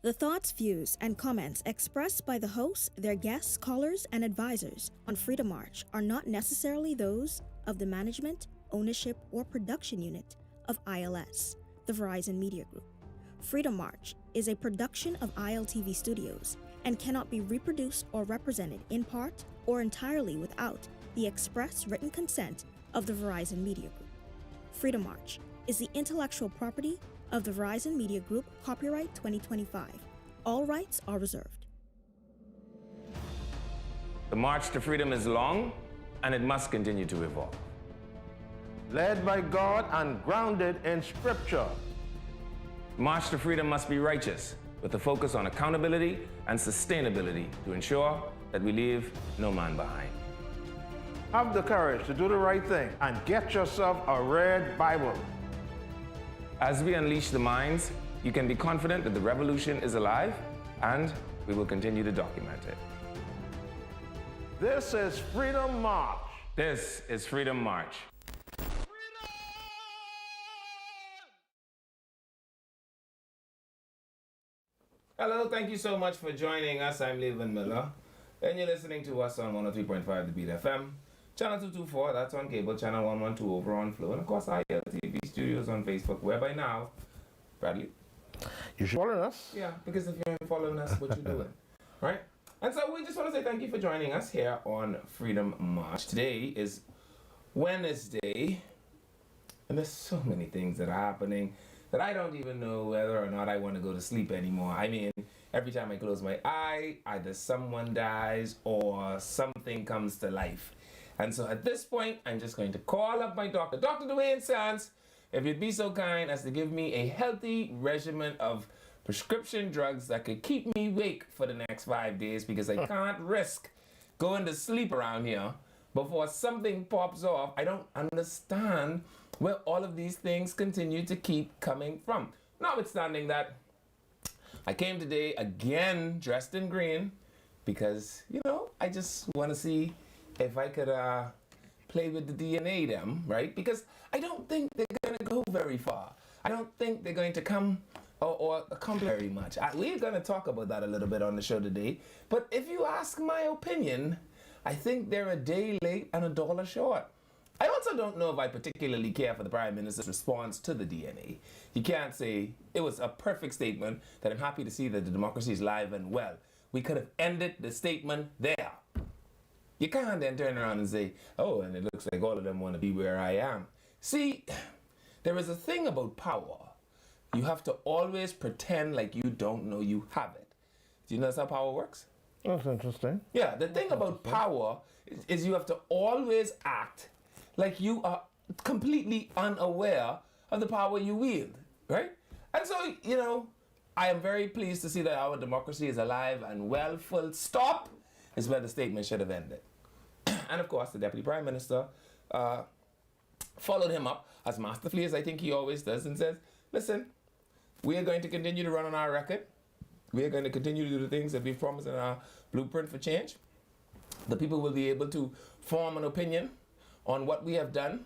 The thoughts, views, and comments expressed by the hosts, their guests, callers, and advisors on Freedom March are not necessarily those of the management, ownership, or production unit of ILS, the Verizon Media Group. Freedom March is a production of ILTV Studios and cannot be reproduced or represented in part or entirely without the express written consent of the Verizon Media Group. Freedom March is the intellectual property of the Verizon Media Group, copyright 2025. All rights are reserved. The march to freedom is long, and it must continue to evolve. Led by God and grounded in Scripture. March to freedom must be righteous, with a focus on accountability and sustainability to ensure that we leave no man behind. Have the courage to do the right thing and get yourself a red Bible. As we unleash the minds, you can be confident that the revolution is alive, and we will continue to document it. This is Freedom March. This is Freedom March. Hello, thank you so much for joining us. I'm Levin Miller, and you're listening to us on 103.5 The Beat FM, channel 224, that's on cable, channel 112 over on Flow, and of course ILTV Studios on Facebook, where by now, Bradley? You should follow us. Yeah, because if you ain't following us, what you doing? Right? And so we just want to say thank you for joining us here on Freedom March. Today is Wednesday, and there's so many things that are happening that I don't even know whether or not I want to go to sleep anymore. I mean, every time I close my eye, either someone dies or something comes to life. And so at this point, I'm just going to call up my doctor, Dr. Dwayne Sands, if you'd be so kind as to give me a healthy regimen of prescription drugs that could keep me awake for the next 5 days, because I can't risk going to sleep around here before something pops off. I don't understand where all of these things continue to keep coming from. Notwithstanding that, I came today again dressed in green because, you know, I just want to see if I could play with the DNA them, right? Because I don't think they're going to go very far. I don't think they're going to come or accomplish very much. We're going to talk about that a little bit on the show today. But if you ask my opinion, I think they're a day late and a dollar short. I also don't know if I particularly care for the Prime Minister's response to the DNA. You can't say it was a perfect statement that I'm happy to see that the democracy is live and well. We could have ended the statement there. You can't then turn around and say, oh, and it looks like all of them want to be where I am. See, there is a thing about power. You have to always pretend like you don't know you have it. Do you know that's how power works? That's interesting. Yeah, the thing about power is you have to always act like you are completely unaware of the power you wield, right? And so, you know, I am very pleased to see that our democracy is alive and well. Full stop is where the statement should have ended. And of course, the Deputy Prime Minister followed him up as masterfully as I think he always does and says, listen, we are going to continue to run on our record. We are going to continue to do the things that we've promised in our blueprint for change. The people will be able to form an opinion on what we have done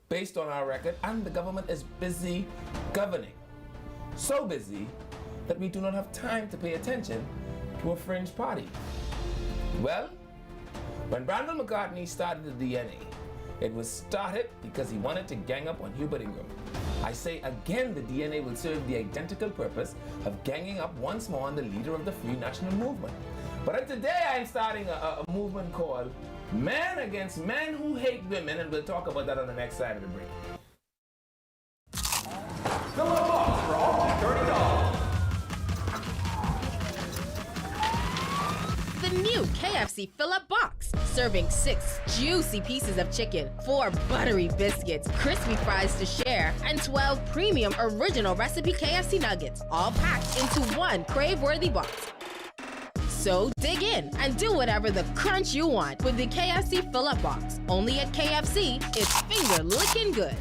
based on our record, and the government is busy governing. So busy that we do not have time to pay attention to a fringe party. Well, when Brandon McCartney started the DNA, it was started because he wanted to gang up on Hubert Ingram. I say again, the DNA will serve the identical purpose of ganging up once more on the leader of the Free National Movement. But today I'm starting a movement called Men Against Men Who Hate Women, and we'll talk about that on the next side of the break. Fill up box for all $30. The new KFC Fill-Up Box, serving 6 juicy pieces of chicken, 4 buttery biscuits, crispy fries to share, and 12 premium original recipe KFC nuggets, all packed into one crave-worthy box. So dig in and do whatever the crunch you want with the KFC Fill-Up Box. Only at KFC, it's finger-licking good.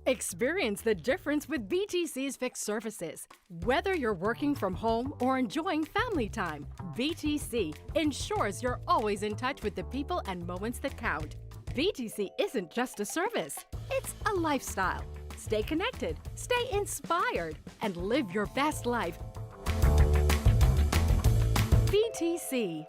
Experience the difference with BTC's fixed services. Whether you're working from home or enjoying family time, BTC ensures you're always in touch with the people and moments that count. BTC isn't just a service, it's a lifestyle. Stay connected, stay inspired, and live your best life. BTC.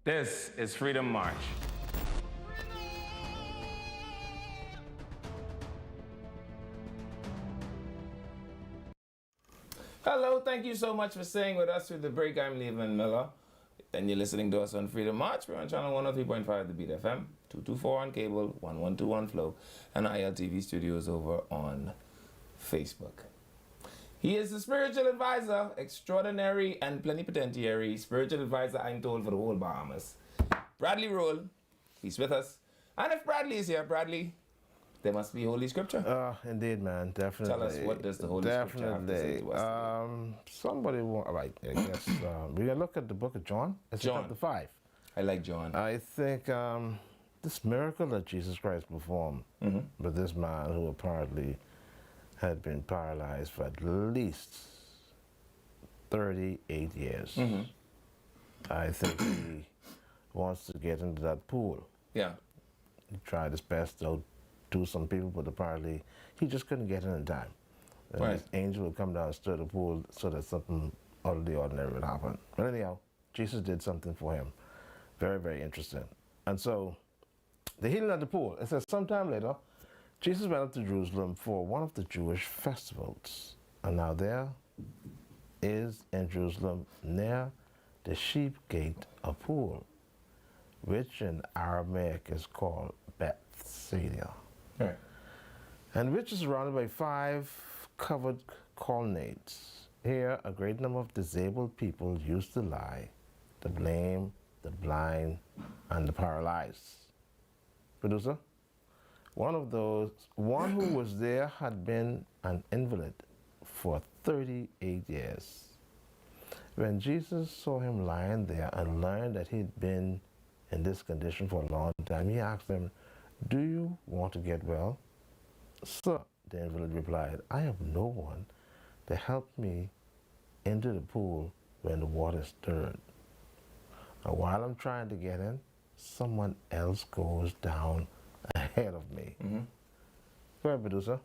This is Freedom March. Hello, thank you so much for staying with us through the break. I'm Levan Miller, and you're listening to us on Freedom March. We're on channel 103.5 The Beat FM, 224 on cable, 1121 Flow, and ILTV Studios over on Facebook. He is the spiritual advisor, extraordinary and plenipotentiary spiritual advisor, I'm told, for the whole Bahamas. Bradley Roll, he's with us. And if Bradley is here, Bradley, there must be Holy Scripture. Indeed, man, definitely. Tell us, what does the Holy Scripture have to say to us today? Somebody want, all right, I guess, we're going to look at the book of John. It's John. chapter 5. I like John. I think this miracle that Jesus Christ performed with this man who apparently had been paralyzed for at least 38 years. I think he wants to get into that pool. Yeah. He tried his best to do some people, but apparently he just couldn't get in time. And Right. this angel would come down and stir the pool so that something out of the ordinary would happen. But anyhow, Jesus did something for him. Very, very interesting. And so the healing at the pool, it says sometime later, Jesus went up to Jerusalem for one of the Jewish festivals. And now there is in Jerusalem near the sheep gate a pool, which in Aramaic is called Bethsaida, Right. and which is surrounded by 5 covered colonnades. Here a great number of disabled people used to lie, the lame, the blind, and the paralyzed. Producer? One who was there had been an invalid for 38 years. When Jesus saw him lying there and learned that he'd been in this condition for a long time, he asked him, "Do you want to get well?" "Sir," the invalid replied, "I have no one to help me into the pool when the water is stirred. And while I'm trying to get in, someone else goes down ahead of me." Go ahead, producer.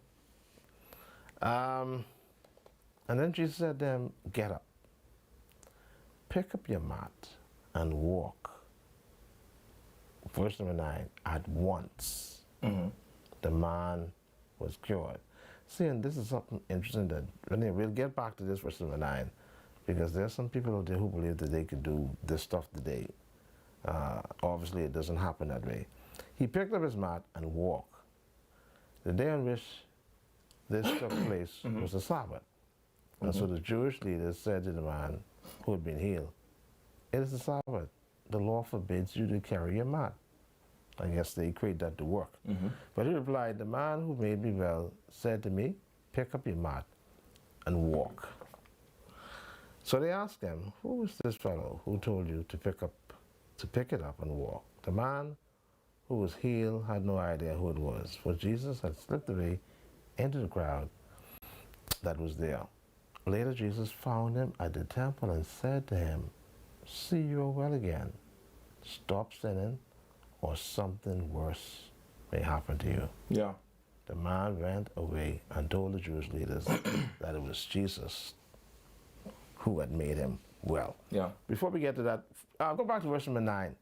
And then Jesus said to him, "Get up, pick up your mat, and walk." Verse number 9, at once the man was cured. See, and this is something interesting that, we'll get back to this verse number 9, because there's some people out there who believe that they can do this stuff today. Obviously, it doesn't happen that way. He picked up his mat and walked. The day on which this took place was the Sabbath. And so the Jewish leaders said to the man who had been healed, "It is the Sabbath. The law forbids you to carry your mat." I guess they equate that to work. But he replied, "The man who made me well said to me, 'Pick up your mat and walk.'" So they asked him, "Who is this fellow who told you to pick it up and walk?" The man who was healed had no idea who it was, for Jesus had slipped away into the crowd that was there. Later, Jesus found him at the temple and said to him, "See, you are well again. Stop sinning, or something worse may happen to you." Yeah. The man went away and told the Jewish leaders that it was Jesus who had made him well. Yeah. Before we get to that, I'll go back to verse number 9.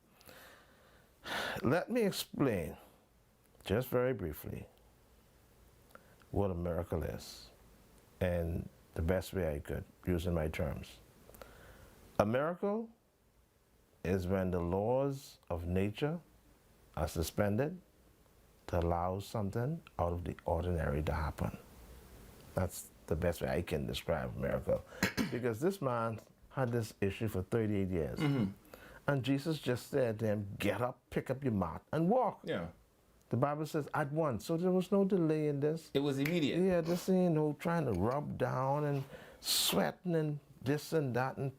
Let me explain, just very briefly, what a miracle is, and the best way I could, using my terms. A miracle is when the laws of nature are suspended to allow something out of the ordinary to happen. That's the best way I can describe a miracle. Because this man had this issue for 38 years. And Jesus just said to him, "Get up, pick up your mat, and walk." Yeah. The Bible says at once. So there was no delay in this. It was immediate. Yeah, this ain't no trying to rub down and sweating and this and that and,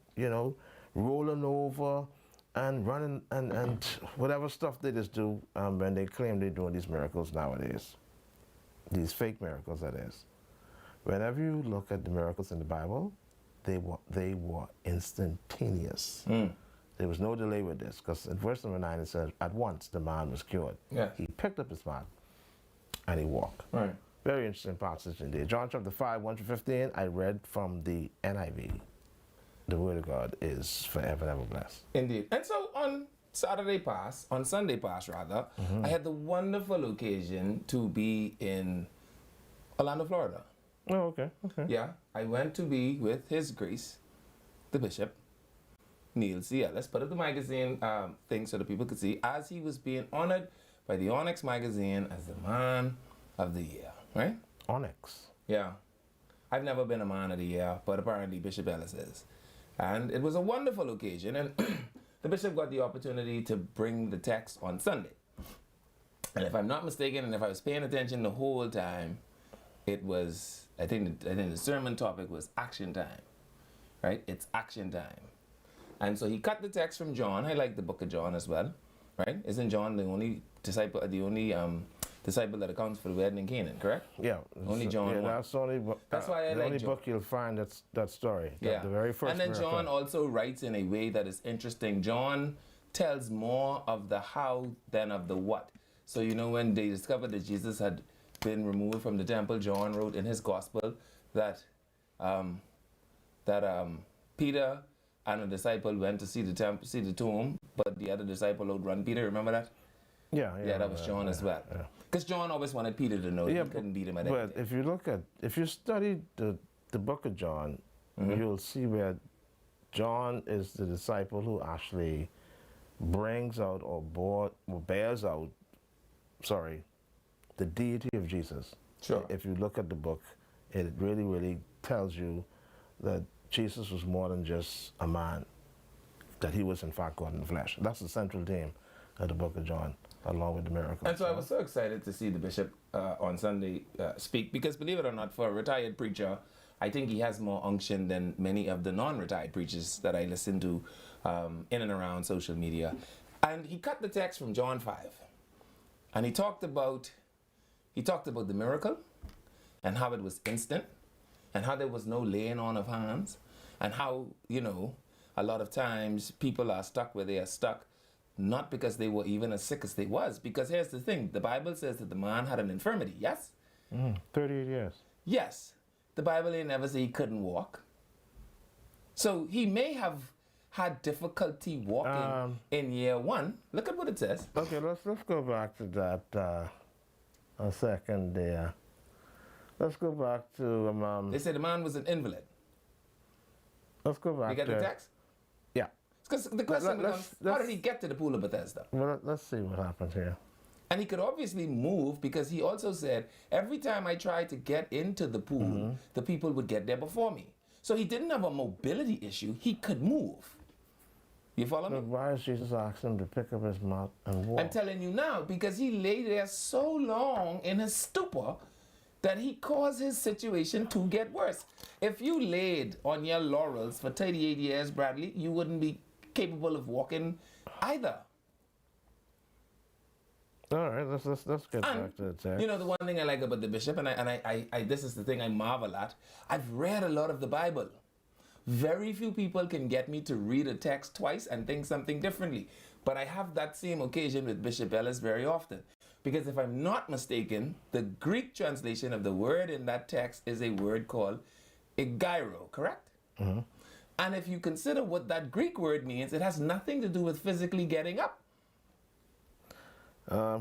rolling over and running and whatever stuff they just do when they claim they're doing these miracles nowadays. These fake miracles, that is. Whenever you look at the miracles in the Bible, they were instantaneous. There was no delay with this, because in verse number 9 it says, "At once the man was cured." Yeah. He picked up his mat and he walked. Right. Very interesting passage indeed. John chapter 5, 1-15, I read from the NIV. The word of God is forever and ever blessed. Indeed. And so on Sunday past, I had the wonderful occasion to be in Orlando, Florida. Oh, okay. Yeah. I went to be with His Grace, the Bishop, Neil C. Ellis, put up the magazine thing so that people could see, as he was being honored by the Onyx magazine as the Man of the Year, right? Onyx. Yeah. I've never been a Man of the Year, but apparently Bishop Ellis is. And it was a wonderful occasion, and the bishop got the opportunity to bring the text on Sunday. And if I'm not mistaken, and if I was paying attention the whole time, it was, I think the sermon topic was action time, right? It's action time. And so he cut the text from John. I like the book of John as well, right? Isn't John the only disciple that accounts for the wedding in Canaan, correct? Yeah. Only John Yeah, one. that's only. That's why I the like only John. book you'll find that story. Yeah. The very first. And then miracle. John also writes in a way that is interesting. John tells more of the how than of the what. So when they discovered that Jesus had been removed from the temple, John wrote in his gospel that Peter and a disciple went to see the tomb, but the other disciple outrun Peter. Remember that? Yeah, That was John as well. Because John always wanted Peter to know that he couldn't beat him at But anything. if you study the book of John, you'll see where John is the disciple who actually brings out or bears out, the deity of Jesus. Sure. If you look at the book, it really, really tells you that Jesus was more than just a man. that he was in fact God in the flesh. That's the central theme of the book of John, along with the miracles. And so I was so excited to see the bishop on Sunday speak, because believe it or not, for a retired preacher, I think he has more unction than many of the non-retired preachers that I listen to in and around social media. And he cut the text from John 5. And he talked about the miracle and how it was instant and how there was no laying on of hands and how, you know, a lot of times people are stuck where they are stuck, not because they were even as sick as they was. Because here's the thing, the Bible says that the man had an infirmity, yes? 38 years. Yes. The Bible ain't never say he couldn't walk. So he may have had difficulty walking in year 1. Look at what it says. Okay, let's go back to that a second there. Let's go back to They say the man was an invalid. let's go back You get to the text? Yeah. Because the question becomes, how did he get to the pool of Bethesda? Well, let's see what happens here. And he could obviously move, because he also said, every time I tried to get into the pool, the people would get there before me. So he didn't have a mobility issue. He could move. You follow me? But why is Jesus asking him to pick up his mat and walk? I'm telling you now, because he lay there so long in his stupor that he caused his situation to get worse. If you laid on your laurels for 38 years, Bradley, you wouldn't be capable of walking either. All right, let's get back to the text. You know, the one thing I like about the bishop, and I this is the thing I marvel at, I've read a lot of the Bible. Very few people can get me to read a text twice and think something differently. But I have that same occasion with Bishop Ellis very often. Because if I'm not mistaken, the Greek translation of the word in that text is a word called egeiro, correct? Mm-hmm. And if you consider what that Greek word means, it has nothing to do with physically getting up.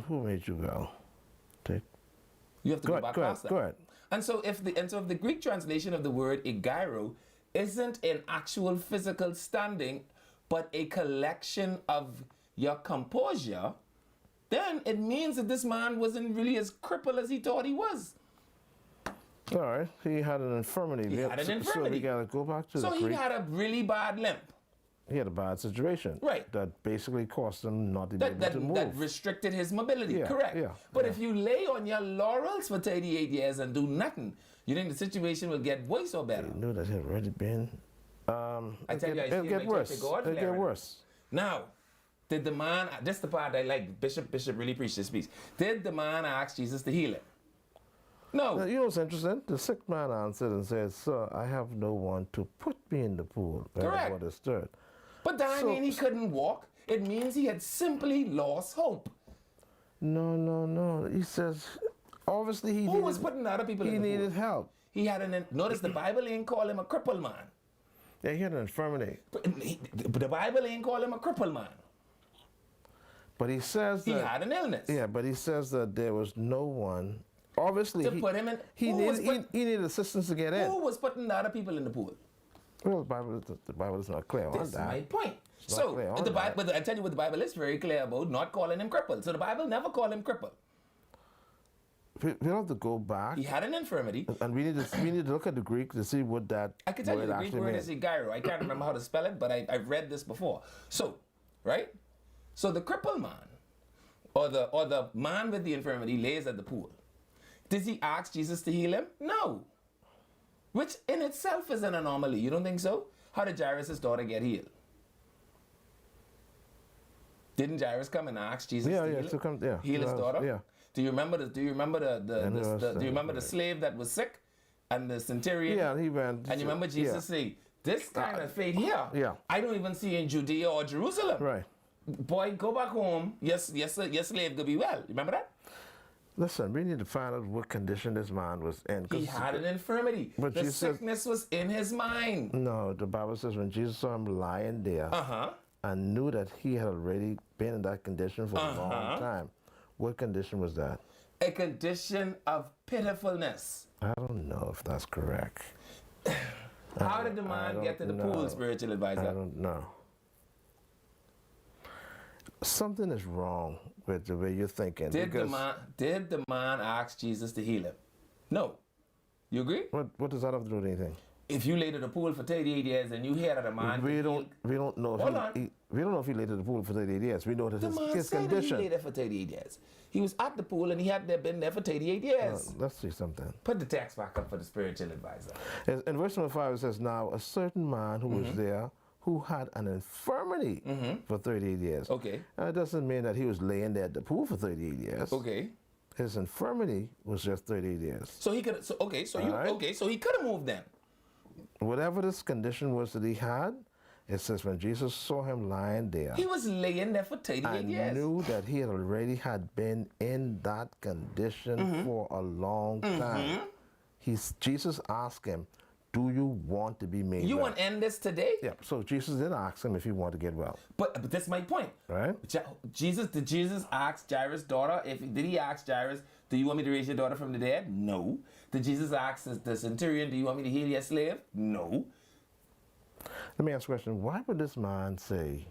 Who made you go? You have to go back past that. Go ahead. And so if the Greek translation of the word egeiro isn't an actual physical standing, but a collection of your composure, then it means that this man wasn't really as crippled as he thought he was. All right, he had an infirmity. He had an So infirmity. we gotta go back to So the he Greek. had a really bad limp. He had a bad situation. Right. That basically cost him not to be able to move. That restricted his mobility, Yeah, correct. yeah, But yeah. if you lay on your laurels for 38 years and do nothing, you think the situation will get worse or better? He knew that he had already been. I tell you, I it'll see get my worse. church, God It'll get flaring. worse. Now, did the man, this is the part I like, Bishop really preached this piece. Did the man ask Jesus to heal him? No. Now, you know what's interesting? The sick man answered and said, "Sir, I have no one to put me in the pool where Correct. the water stirred." But that So- mean he couldn't walk. It means he had simply lost hope. No. He says, obviously he Who needed, was putting other people he in the needed pool? help. He had notice the Bible ain't call him a crippled man. Yeah, he had an infirmity. But the Bible ain't call him a crippled man. But he says He that, had an illness. yeah, but he says that there was no one. Obviously, To put him in- he who was needed he needed assistance to get in. Who was putting the other people in the pool? Well, the Bible is not clear on That's my that. point. not So, clear on the that. Bible, I tell you what the Bible is very clear about, not calling him crippled. So the Bible never called him crippled. We have to go back, He had an infirmity. and we need to look at the Greek to see what that I can tell you word the Greek actually word means. is gyro. I can't remember how to spell it, but I've read this before. So, right? So the crippled man, or the man with the infirmity, lays at the pool. Does he ask Jesus to heal him? No. Which in itself is an anomaly. You don't think so? How did Jairus' daughter get healed? Didn't Jairus come and ask Jesus Yeah, to yeah, heal, to come- yeah, heal his yeah, daughter? Yeah. Do you remember the Right. slave that was sick and the centurion? Yeah, he went. And you remember Jesus say, this kind of faith here, yeah. I don't even see in Judea or Jerusalem. Right. Boy, go back home. Yes, your slave could be well. Remember that? Listen, we need to find out what condition this man was in. 'cause He had an infirmity. But The Jesus said- sickness was in his mind. No, the Bible says when Jesus saw him lying there Uh-huh. and knew that he had already been in that condition for a Uh-huh. long time. What condition was that? A condition of pitifulness. I don't know if that's correct. How did the man get to the don't pool, know. spiritual I advisor? don't know. Something is wrong with the way you're thinking. Did because the man ask Jesus to heal him? No. You agree? what does that have to do with anything? if you lay to the pool for 38 years and you hear that a man... We don't know Hold on. if we don't know if he laid at the pool for 38 years. We know that The man his said that he condition. lay there for 38 years. He was at the pool and he had been there for 38 years. Let's see something. Put the text back up for the spiritual advisor. In verse number 5, it says, "Now a certain man who was there, who had an infirmity for 38 years." Okay. Now, it doesn't mean that he was laying there at the pool for 38 years. Okay. His infirmity was just 38 years. So he could. So Alright. So he could have moved then. Whatever this condition was that he had, it says when Jesus saw him lying there, He was laying there for 38 and years. knew that he had already had been in that condition for a long time. Jesus asked him, "Do you want to be made You well?" want to end this today? Yeah. So Jesus didn't ask him if he wanted to get well, But that's my point. right? Did Jesus ask Jairus' daughter? Did he ask Jairus, "Do you want me to raise your daughter from the dead?" No. Did Jesus ask the centurion, "Do you want me to heal your slave?" No. Let me ask you a question. Why would this man say,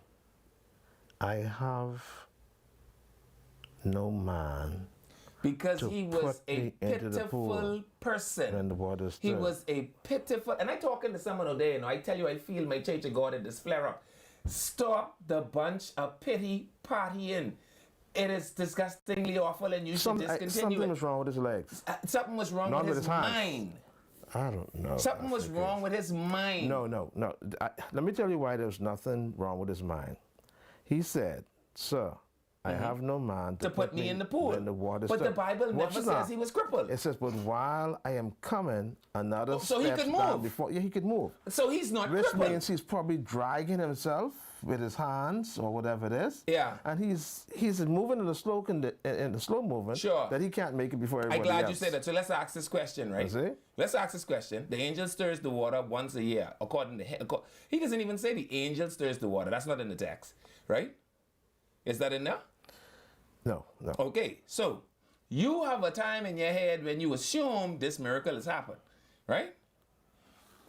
"I have no man Because to he was put a me into the pool pitiful person. when the water is He stirred"? was a pitiful, and I talking to someone today, and I tell you, I feel my Church of God in this flare up. Stop the bunch of pity partying. It is disgustingly awful, and you should discontinue Something it. was wrong with his legs. Something was wrong Not with with his his hands. mind. I don't know. Something was That's the wrong case. with his mind. No. Let me tell you why there was nothing wrong with his mind. He said, "Sir, I have no man To put me in the pool. when the water But the stirred." Bible Watch never this now. says he was crippled. It says, "But while I am coming, another So he step could down move. before." Yeah, he could move. So he's not Which crippled. means he's probably dragging himself with his hands or whatever it is. Yeah. And he's moving in a slow movement. Sure. That he can't make it before I'm everybody glad else. you said that. So let's ask this question, right? Is it? Let's ask this question. The angel stirs the water once a year, according to him. He doesn't even say the angel stirs the water. That's not in the text, right? Is that in there? No. Okay, so you have a time in your head when you assume this miracle has happened, right?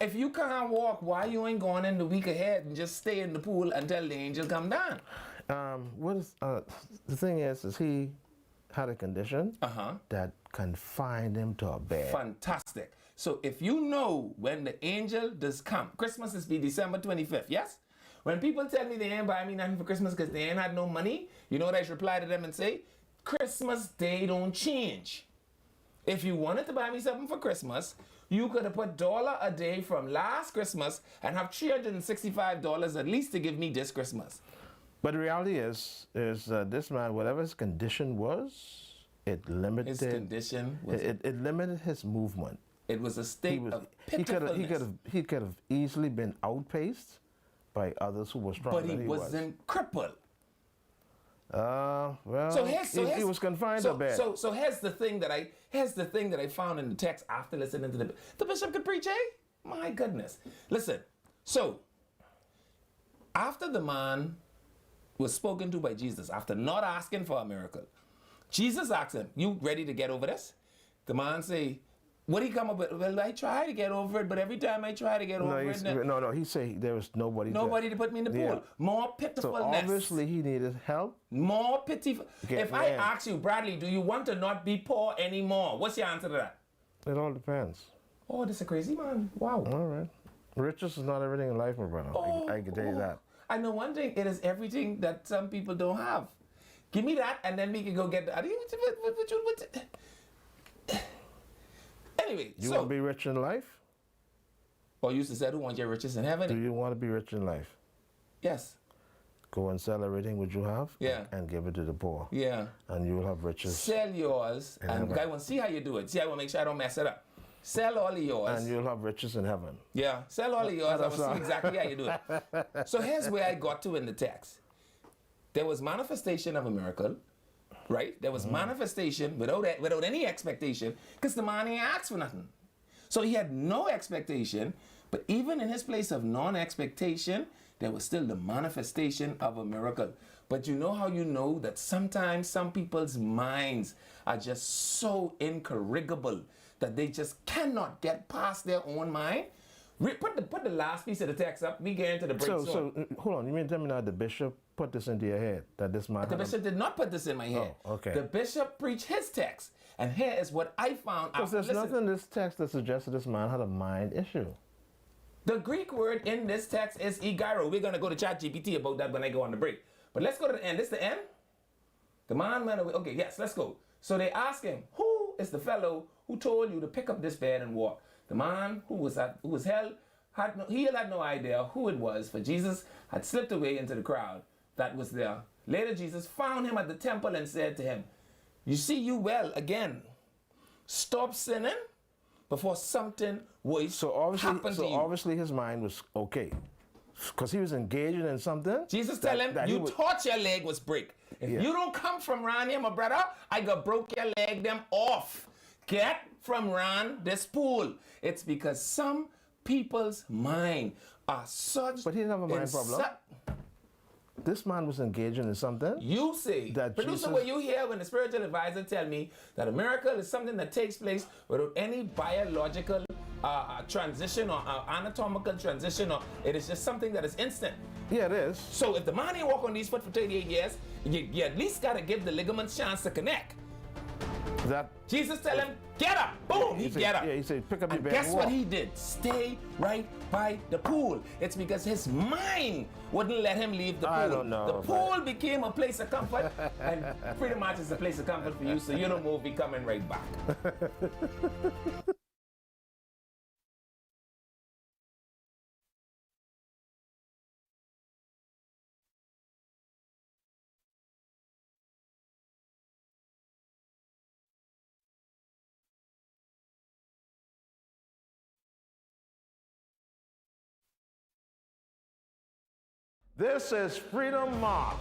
If you can't walk, why you ain't going in the week ahead and just stay in the pool until the angel come down? The thing is he had a condition that confined him to a bed. Fantastic. So if you know when the angel does come, Christmas is be December 25th, yes? When people tell me they ain't buy me nothing for Christmas because they ain't had no money, you know what I should reply to them and say? Christmas Day don't change. If you wanted to buy me something for Christmas, you could have put $1 a day from last Christmas and have $365 at least to give me this Christmas. But the reality is this man, whatever his condition was, it limited His condition was, it limited his movement. it was a state of pitifulness. He could have easily been outpaced by others who were stronger But he than he wasn't crippled. Well, he was confined so, to bed. So here's the thing that I found in the text after listening to the bishop could preach, eh? My goodness. Listen. So after the man was spoken to by Jesus, after not asking for a miracle, Jesus asked him, "You ready to get over this?" The man say, what he come up with? Well, I try to get over it, but every time I try to get over it, He said there was nobody to put me in the pool. Yeah. More So pitifulness. obviously he needed help. More pitiful. Okay, If I man. ask you, Bradley, do you want to not be poor anymore? What's your answer to that? It all depends. Oh, this is a crazy man. Wow. All right. Riches is not everything in life, my brother. I can tell you that. I know one thing. It is everything that some people don't have. Give me that, and then we can go get that. Anyway, You so. want to be rich in life? Or used to say, who wants your riches in Do heaven? you want to be rich in life? Yes. Go and sell everything which you have Yeah. and give it to the poor. Yeah. And you will have riches. Sell yours, and heaven. I want to see how you do it. See, I want to make sure I don't mess it up. Sell all of yours. And you'll have riches in heaven. Yeah, sell all of yours. I will That's see all. exactly how you do it. So here's where I got to in the text. There was manifestation of a miracle, right? There was manifestation without any expectation, because the man ain't asked for nothing. So he had no expectation, but even in his place of non-expectation, there was still the manifestation of a miracle. But you know how you know that sometimes some people's minds are just so incorrigible that they just cannot get past their own mind? Put the last piece of the text up. We get into the break So hold on. You mean tell me now the bishop put this into your head that this man The bishop did not put this in my head. Oh, okay. The bishop preached his text. And here is what I found out. Because there's Listen, nothing in this text that suggests that this man had a mind issue. The Greek word in this text is egeiro. We're going to go to ChatGPT about that when I go on the break. But let's go to the end. This is the end? The man went away. Okay, yes, let's go. So they asked him, who is the fellow who told you to pick up this bed and walk? The man who was held, he had no idea who it was, for Jesus had slipped away into the crowd that was there. Later, Jesus found him at the temple and said to him, you see you well again. Stop sinning before something worse happens to you. So obviously his mind was okay. Because he was engaging in something. Jesus tell him, you thought your leg was break. If you don't come from around here, my brother, I got broke your leg them off. Get from around this pool. It's because some people's mind are such... But he didn't have a mind problem. This man was engaging in something. You say, that producer, what you hear when the spiritual advisor tell me that a miracle is something that takes place without any biological transition or anatomical transition, or it is just something that is instant. Yeah, it is. So if the man ain't walk on these foot for 38 years, you at least got to give the ligaments chance to connect. That Jesus tell him, get up. Boom, he get up. Yeah, he said, pick up your and bed guess and what walk. he did? Stay right by the pool. It's because his mind wouldn't let him leave the pool. I don't know. The pool became a place of comfort, and pretty much it's a place of comfort for you, so you don't move, be coming right back. This is Freedom March.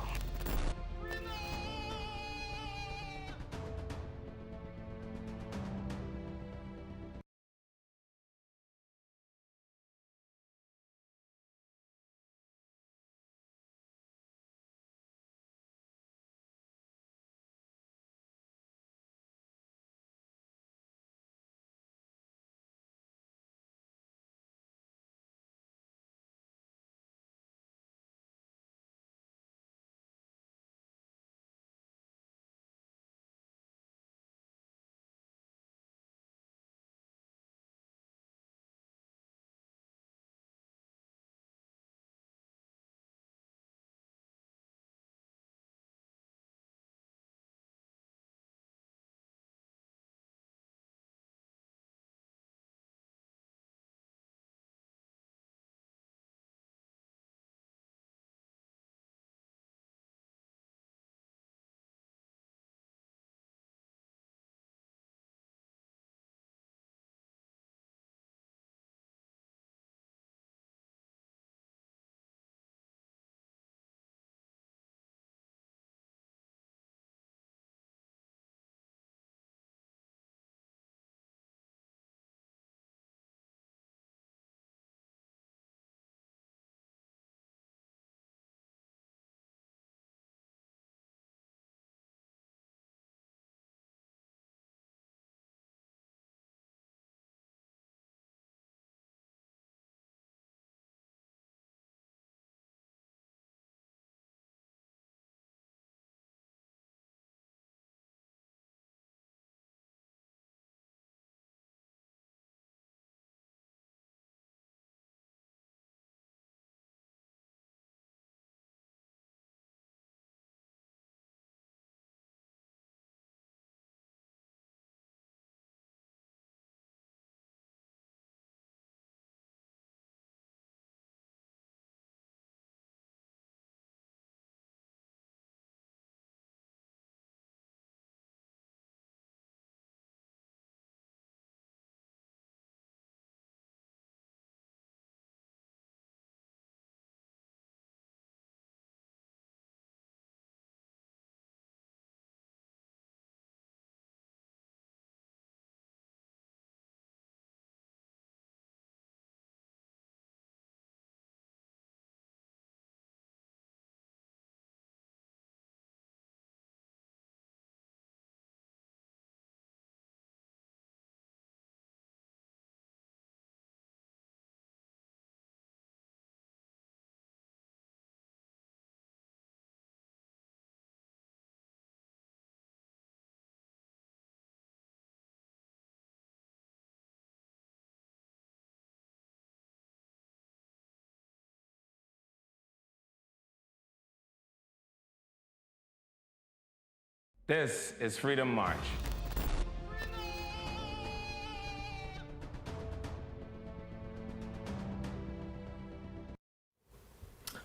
This is Freedom March.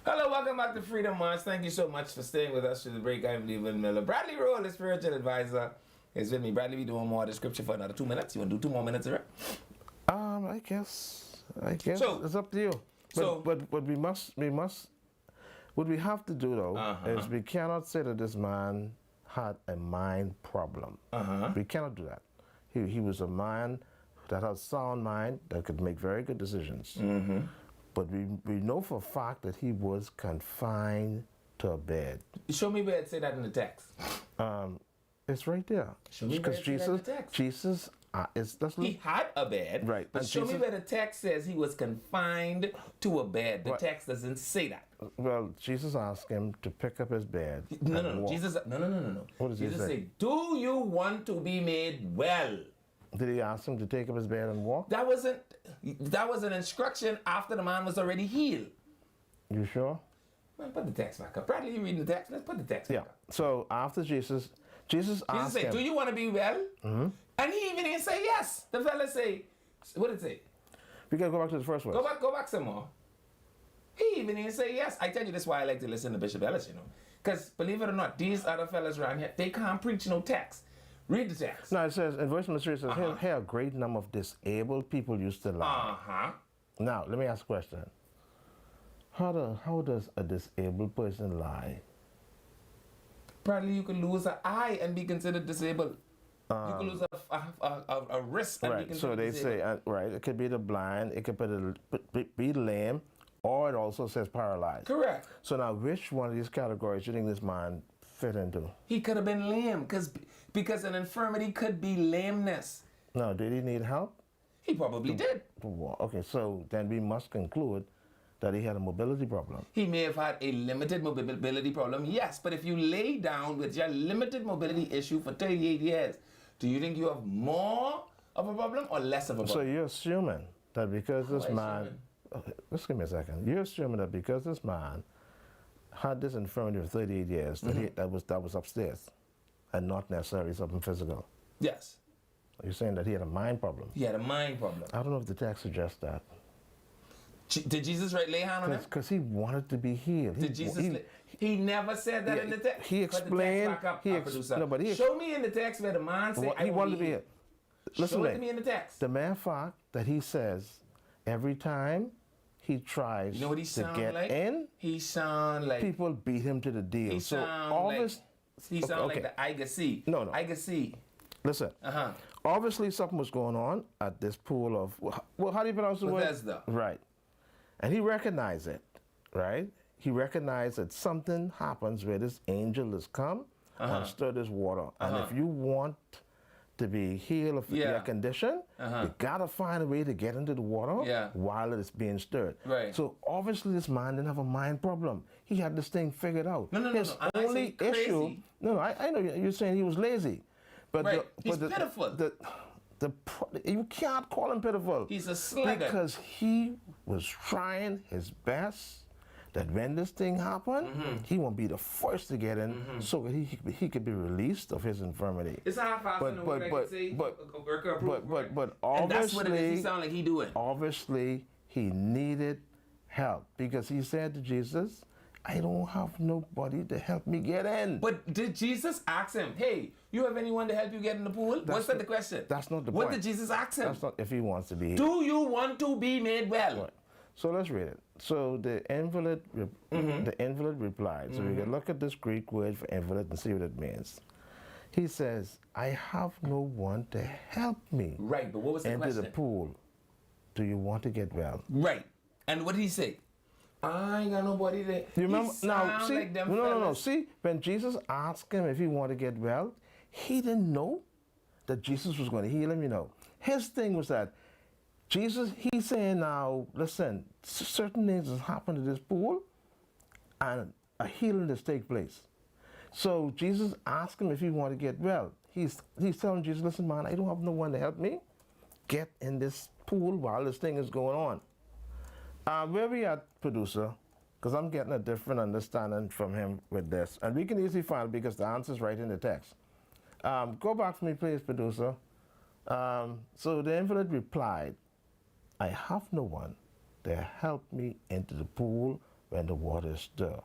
Hello, welcome back to Freedom March. Thank you so much for staying with us through the break. I'm Leland Miller. Bradley Roll, the spiritual advisor, is with me. Bradley, we doing more of the scripture for another 2 minutes. You want to do 2 more minutes, right? I guess So- it's up to you. But we must. What we have to do though is we cannot say that this man had a mind problem. We cannot do that. He was a man that had sound mind that could make very good decisions. But we know for a fact that he was confined to a bed. Show me where it say that in the text. It's right there. Show me where Because it say that in the text. Jesus, He had a bed, Right, but and show me Jesus- where the text says he was confined to a bed. The Right. text doesn't say that. well, Jesus asked him to pick up his bed. No, and no, no. walk. Jesus, no. What does he Jesus say? say, "Do you want to be made well?" Did he ask him to take up his bed and walk? That was an instruction after the man was already healed. You sure? Man, put the text back up. Bradley, you reading the text? Let's put the text Yeah. back up. So after Jesus Jesus asked said, him. "Do you want to be well?" And he even didn't say yes. The fella say, "What did it say?" We gotta go back to the first one. Go back some more. He even didn't say yes. I tell you, this is why I like to listen to Bishop Ellis, you know. Because believe it or not, these other fellas around here, they can't preach no text. Read the text. No, it says in verse number 3, it says, here a great number of disabled people used to lie. Now, let me ask a question. How does a disabled person lie? Probably you could lose an eye and be considered disabled. You could lose a wrist and be Right, considered so they disabled. say, right, it could be the blind, it could be lame, or it also says paralyzed. Correct. So now, which one of these categories do you think this man fit into? He could have been lame because an infirmity could be lameness. No, did he need help? He probably did. Okay, so then we must conclude that he had a mobility problem. He may have had a limited mobility problem, yes, but if you lay down with your limited mobility issue for 38 years, do you think you have more of a problem or less of a So problem? you're assuming that because this I man, assuming? okay, just give me a second. You're assuming that because this man had this infirmity for 38 years, that was upstairs, and not necessarily something physical. Yes. You're saying that he had a mind problem. He had a mind problem. I don't know if the text suggests that. Did Jesus lay hand on him? Because he wanted to be healed. Did Jesus? He never said that Yeah, in the text. he Put the text explained- back up, he producer. no, but he- Show me in the text where the man said, He wanted to be healed. Listen Show to it to me in the text. The mere fact that he says every time he tries You know what he to sound get like? in, He sound like people beat him to the deal. he So sound obvious. like he sound okay. like the Agassi. No. Agassi. Listen. Obviously, something was going on at this pool of, well, how do you pronounce the word? Bethesda. Right. And he recognized it, right? He recognized that something happens where this angel has come and stirred this water. And if you want to be healed of your condition, you gotta find a way to get into the water while it is being stirred. Right. So obviously, this man didn't have a mind problem. He had this thing figured out. No. His I'm not only saying issue. crazy. No, I know you're saying he was lazy. But Right. He's pitiful. You can't call him pitiful. He's a sluggard. Because he was trying his best that when this thing happened, he won't be the first to get in so that he could be released of his infirmity. It's half fast in the word I can say. but and obviously, that's what it is. He sound like he doing. obviously he needed help because he said to Jesus, I don't have nobody to help me get in. But did Jesus ask him, hey, you have anyone to help you get in the pool? What's that the question? That's not the What point. did Jesus ask him? That's not if he wants to be healed. Do you want to be made well? Right. So let's read it. So the invalid replied. So we can look at this Greek word for invalid and see what it means. He says, I have no one to help me Right, but what was the into question? the pool. Do you want to get well? Right. And what did he say? I ain't got nobody to. You remember? He Now, sound see, like them no. fellas. See, when Jesus asked him if he wanted to get well, he didn't know that Jesus was going to heal him. You know, his thing was that Jesus. He's saying now, listen, certain things has happened to this pool, and a healing has taken place. So Jesus asked him if he wanted to get well. He's telling Jesus, listen, man, I don't have no one to help me get in this pool while this thing is going on. Where we at, producer? Because I'm getting a different understanding from him with this. And we can easily find it because the answer is right in the text. Go back for me, please, producer. So the invalid replied, I have no one to help me into the pool when the water stir.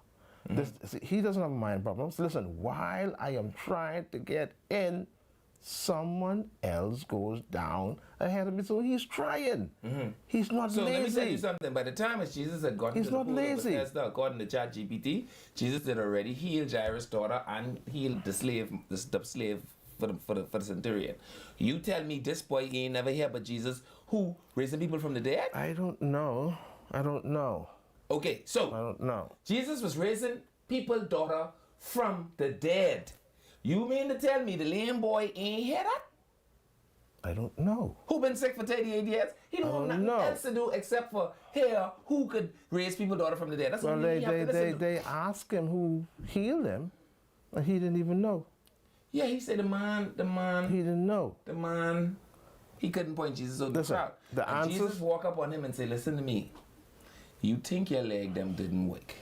See, he doesn't have a mind problem. So listen, while I am trying to get in, someone else goes down ahead of me. So he's trying. He's not So lazy. let me tell you something. By the time as Jesus had gotten He's to the not pool lazy. of Bethesda, according to ChatGPT, Jesus had already healed Jairus' daughter and healed the slave for the centurion. You tell me this boy ain't never hear but Jesus, who raising people from the dead? I don't know. Okay, so I don't know. Jesus was raising people's daughter from the dead. You mean to tell me the lame boy ain't hear that? I don't know. Who been sick for 38 years? He don't have nothing know. else to do except for hear who could raise people's daughter from the dead. That's Well, what you have to listen to. they asked him who healed him, and he didn't even know. Yeah, he said the man, He didn't know. he couldn't point Jesus out the Listen, crowd. the And Jesus answers- walk up on him and say, listen to me. You think your leg them didn't work.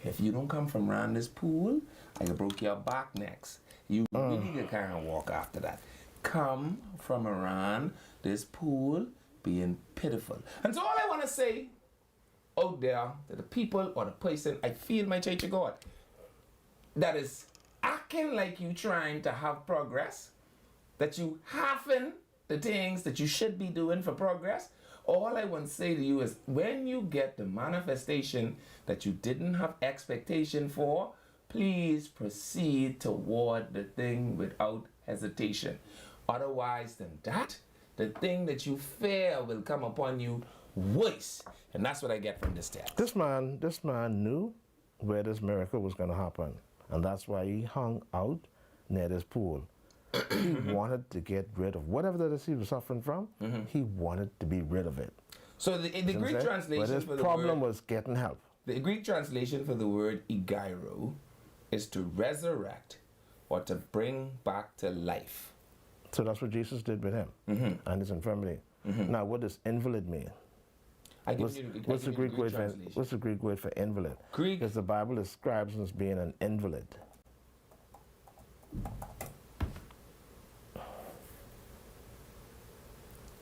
If you don't come from around this pool, I can broke your back next. You really can't walk after that. Come from around this pool being pitiful. And so all I want to say out there to the people or the person I feel my church of God that is acting like you trying to have progress, that you halving the things that you should be doing for progress, all I want to say to you is when you get the manifestation that you didn't have expectation for, please proceed toward the thing without hesitation. Otherwise than that, the thing that you fear will come upon you worse. And that's what I get from this text. This man knew where this miracle was going to happen, and that's why he hung out near this pool. He wanted to get rid of whatever that is he was suffering from. He wanted to be rid of it. So the Greek But translation his for the problem word, was getting help. the Greek translation for the word egeiro is to resurrect or to bring back to life. So that's what Jesus did with him and his infirmity. Now, what does invalid mean? I give What's, you, I what's give the you Greek word for translation. what's the Greek word for invalid? Greek- Because the Bible describes him as being an invalid.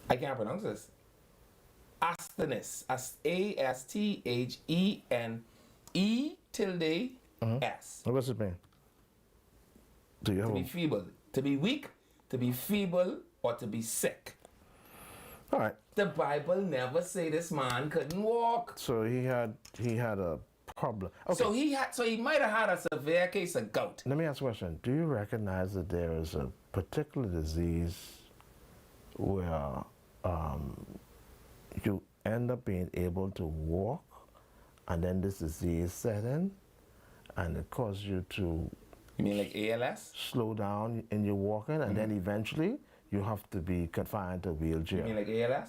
I can't pronounce this. Asthenes. A-S-T-H-E-N-E tilde S. What does it mean? Do you To have be a, feeble. To be weak, to be feeble, or to be sick. all right? The Bible never say this man couldn't walk. So he had a problem. Okay. So he might have had a severe case of gout. Let me ask you a question. Do you recognize that there is a particular disease where you end up being able to walk, and then this disease set in, and it causes you to You mean like ALS? slow down in your walking, and then eventually you have to be confined to a wheelchair? You mean like ALS?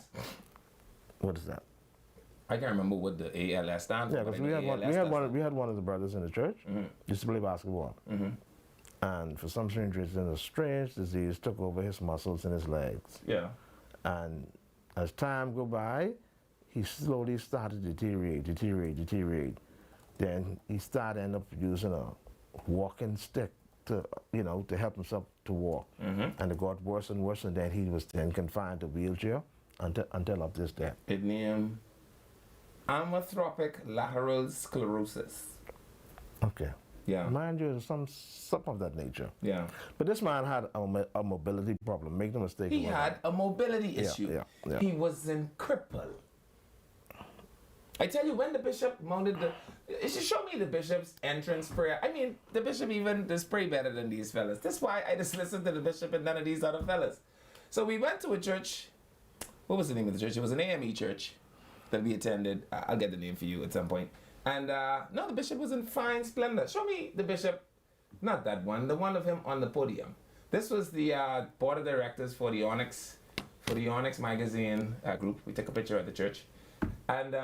What is that? I can't remember what the ALS stands Yeah, for. because but I know ALS stands for- we had one of the brothers in the church used to play basketball, and for some strange reason, a strange disease took over his muscles in his legs, Yeah. and as time go by, he slowly started to deteriorate. Then he started end up using a walking stick to help himself to walk, and it got worse and worse, and then he was then confined to a wheelchair until up this day. It named amyotrophic lateral sclerosis. Okay. Yeah. Mind you, something of that nature. Yeah. But this man had a mobility problem. Make no mistake. He about had that. a mobility issue. yeah. He was in cripple. I tell you, when the bishop mounted it should show me the bishop's entrance prayer. I mean, the bishop even does pray better than these fellas. That's why I just listen to the bishop and none of these other fellas. So we went to a church. What was the name of the church? It was an AME church that we attended. I'll get the name for you at some point. And no, the bishop was in fine splendor. Show me the bishop, not that one, the one of him on the podium. This was the board of directors for the Onyx magazine group. We took a picture at the church. And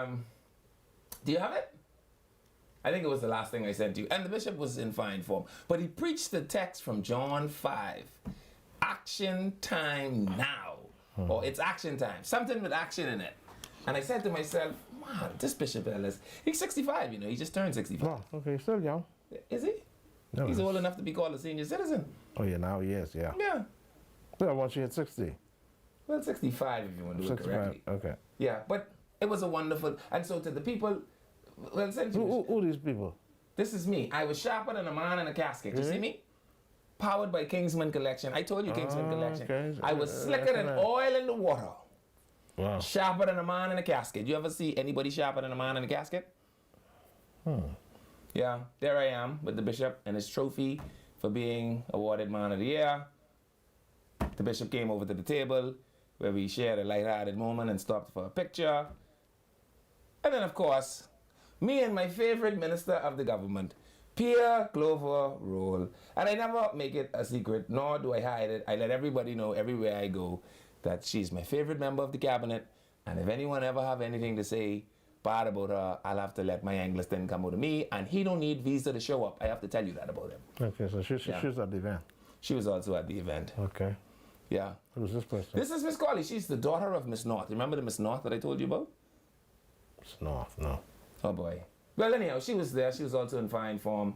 do you have it? I think it was the last thing I sent you. And the bishop was in fine form. But he preached the text from John 5. Action time now. Or it's action time. Something with action in it. And I said to myself, man, this Bishop Ellis, he's 65, he just turned 65. Oh, okay, still young. Is he? No, He's that's- old enough to be called a senior citizen. Oh, yeah, now he is, yeah. Yeah. Well, once you hit 60. Well, 65 if you want to do it 65, correctly. okay. Yeah, but it was a wonderful. And so to the people, well, essentially, Who these people? this is me. I was sharper than a man in a casket. You see me? Powered by Kingsman Collection. I told you Kingsman Collection. okay. I was slicker than oil in the water. Wow. Sharper than a man in a casket. You ever see anybody sharper than a man in a casket? Yeah, there I am with the bishop and his trophy for being awarded Man of the Year. The bishop came over to the table where we shared a lighthearted moment and stopped for a picture. And then, of course, me and my favorite minister of the government, Pierre Clover Roll. And I never make it a secret, nor do I hide it. I let everybody know everywhere I go that she's my favorite member of the cabinet. And if anyone ever have anything to say bad about her, I'll have to let my Angliston come out of me. And he don't need visa to show up. I have to tell you that about him. Okay, so she was at the event. She was also at the event. Okay. Yeah. Who's this person? This is Miss Colley. She's the daughter of Miss North. Remember the Miss North that I told you about? It's North, no. Oh boy. Well, anyhow, she was there. She was also in fine form.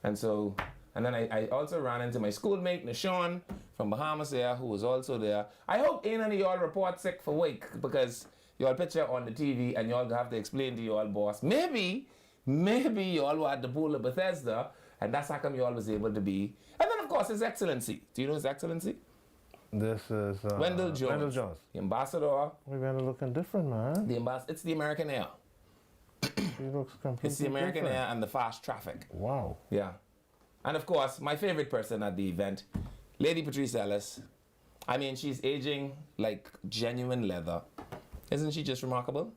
And so, and then I also ran into my schoolmate, Nashawn, from Bahamas there, who was also there. I hope ain't any of y'all report sick for week because y'all picture on the TV and y'all have to explain to y'all boss. Maybe y'all were at the pool of Bethesda and that's how come y'all was able to be. And then, of course, His Excellency. Do you know His Excellency? This is Wendell Jones. Wendell Jones. The ambassador. We're gonna looking different, man. It's the American Air. He looks completely It's the American different. Air and the fast traffic. Wow. Yeah. And of course, my favorite person at the event, Lady Patrice Ellis. I mean, she's aging like genuine leather. Isn't she just remarkable?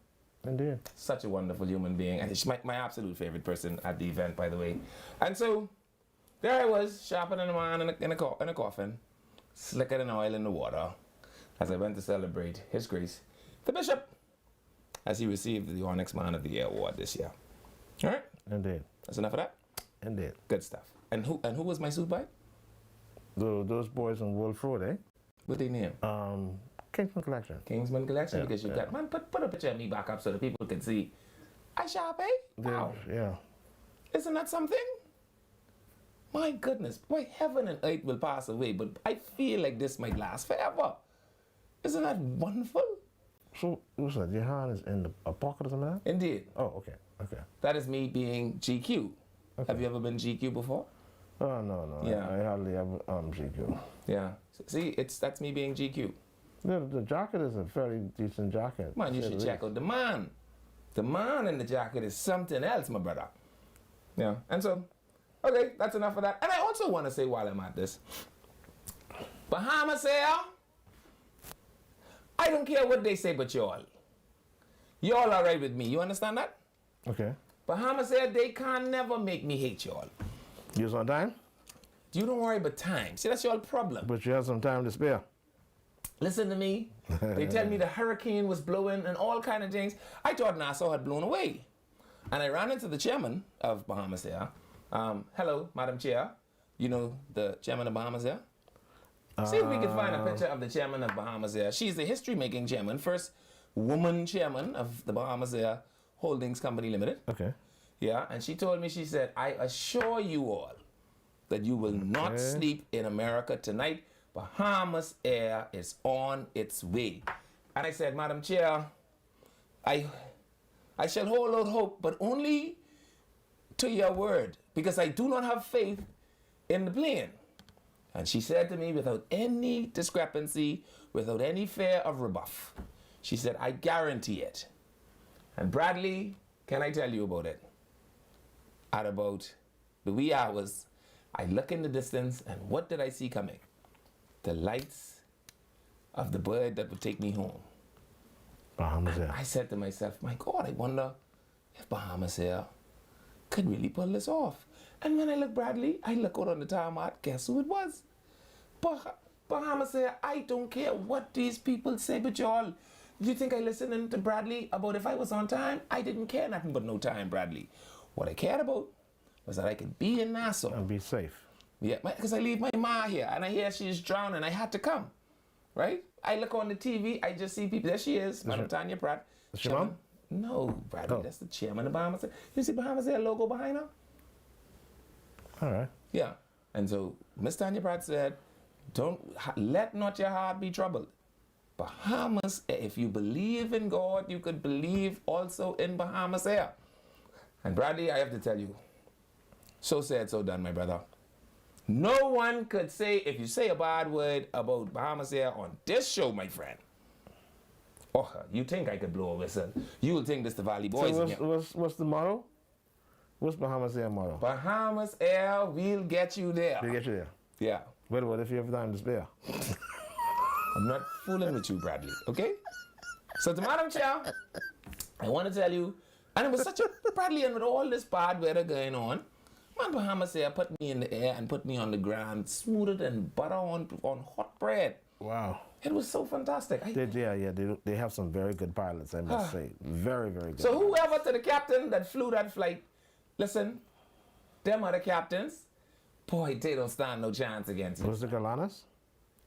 Indeed. Such a wonderful human being. And she's my absolute favorite person at the event, by the way. And so, there I was, sharper than a man in a coffin, slicker than oil in the water, as I went to celebrate His Grace, the Bishop, as he received the Onyx Man of the Year award this year. All right? Indeed. That's enough of that? Indeed. Good stuff. And who was my suit by? Those boys in Wolf Road, eh? What they name? Kingsman Collection. Kingsman Collection, Yeah, because you yeah. got, man, put a picture of me back up so the people can see. I sharp, eh? Wow. Yeah. Isn't that something? My goodness, boy, heaven and earth will pass away, but I feel like this might last forever. Isn't that wonderful? So, what's that? Your hand is in a pocket or something like that? Indeed. Oh, okay. Okay. That is me being GQ. Have you ever been GQ before? Oh, no. Yeah. I hardly ever GQ. Yeah. See, that's me being GQ. The jacket is a very decent jacket. Man, you to say should the check least. out the man. The man in the jacket is something else, my brother. Yeah. And so, okay, that's enough of that. And I also want to say while I'm at this, Bahamas Air, I don't care what they say but y'all. Y'all all right with me. You understand that? Okay. Bahamas Air, they can never make me hate y'all. You was on time, You don't worry about time. See, that's your problem. but you have some time to spare. Listen to me. They tell me the hurricane was blowing and all kind of things. I thought Nassau had blown away. And I ran into the chairman of Bahamas Air. Hello, Madam Chair. You know the chairman of Bahamas Air? See if we can find a picture of the chairman of Bahamas Air. She's the history-making chairman, first woman chairman of the Bahamas Air Holdings Company Limited. Okay. Yeah, and she told me, she said, I assure you all that you will not sleep in America tonight. Bahamas Air is on its way. And I said, Madam Chair, I shall hold out hope, but only to your word, because I do not have faith in the plane. And she said to me, without any discrepancy, without any fear of rebuff, she said, I guarantee it. And Bradley, can I tell you about it? At about the wee hours, I look in the distance, and what did I see coming? The lights of the bird that would take me home. Bahamas Air. I said to myself, my God, I wonder if Bahamas Air could really pull this off. And when I look Bradley, I look out on the tarmac, guess who it was? Bahamas Air. I don't care what these people say, but y'all, you think I listened to Bradley about if I was on time? I didn't care nothing but no time, Bradley. What I cared about was that I could be in Nassau. And be safe. Yeah, because I leave my ma here, and I hear she's drowning. I had to come, right? I look on the TV, I just see people. There she is, Madam Tanya Pratt. Is she mom? No, Bradley, Oh. that's the chairman of Bahamas Air. You see Bahamas Air logo behind her? All right. Yeah. And so Miss Tanya Pratt said, let not your heart be troubled. Bahamas, if you believe in God, you could believe also in Bahamas Air. And Bradley, I have to tell you, so said, so done, my brother. No one could say, if you say a bad word about Bahamas Air on this show, my friend, oh, you think I could blow a whistle. You will think this the Valley Boys So again. what's the motto? What's Bahamas Air motto? Bahamas Air, we'll get you there. They get you there. Yeah. But what if you have time to spare? I'm not fooling with you, Bradley, okay? So to Madam Chair, I want to tell you, and it was such a, Bradley, and with all this bad weather going on, man, Bahamas Air put me in the air and put me on the ground, smoother than butter on hot bread. Wow. It was so fantastic. They have some very good pilots, I must say. Very, very good. So whoever to the captain that flew that flight, listen, them other captains, boy, they don't stand no chance against you. Was it Galanas?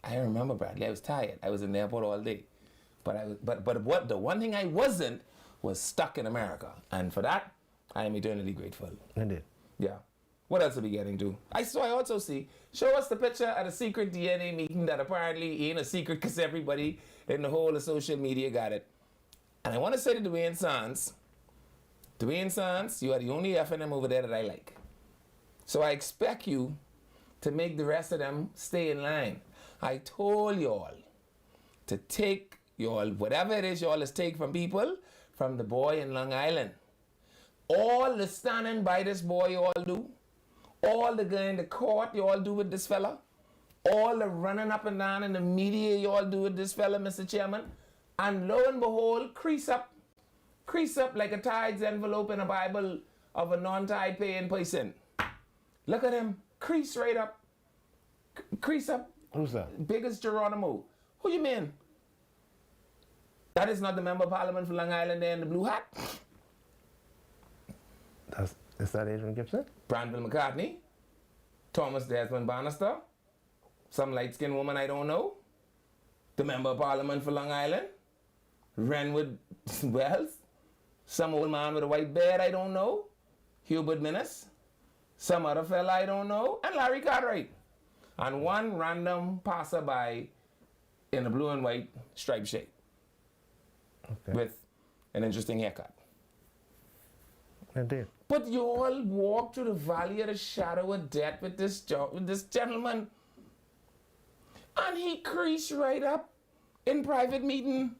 I remember, Bradley. I was tired. I was in the airport all day, but what the one thing I wasn't was stuck in America, and for that I am eternally grateful. Indeed. Yeah. What else are we getting to? I also see. Show us the picture at a secret DNA meeting that apparently ain't a secret because everybody in the whole of social media got it. And I want to say to Dwayne Sands, you are the only FNM over there that I like. So I expect you to make the rest of them stay in line. I told y'all to take y'all, whatever it is y'all is take from people, from the boy in Long Island. All the standing by this boy you all do, all the going to court you all do with this fella, all the running up and down in the media you all do with this fella, Mr. Chairman, and lo and behold, crease up like a tides envelope in a Bible of a non-tide paying person. Look at him, crease right up, crease up. Who's that? Big as Geronimo. Who you mean? That is not the member of parliament for Long Island there in the blue hat? Is that Adrian Gibson? Brandon McCartney, Thomas Desmond Bannister, some light-skinned woman I don't know, the member of parliament for Long Island, Renwood Wells, some old man with a white beard I don't know, Hubert Minnis, some other fella I don't know, and Larry Cartwright, and one random passerby in a blue and white striped shirt with an interesting haircut. Indeed. But you all walk through the valley of the shadow of death with this gentleman. And he creased right up in private meeting.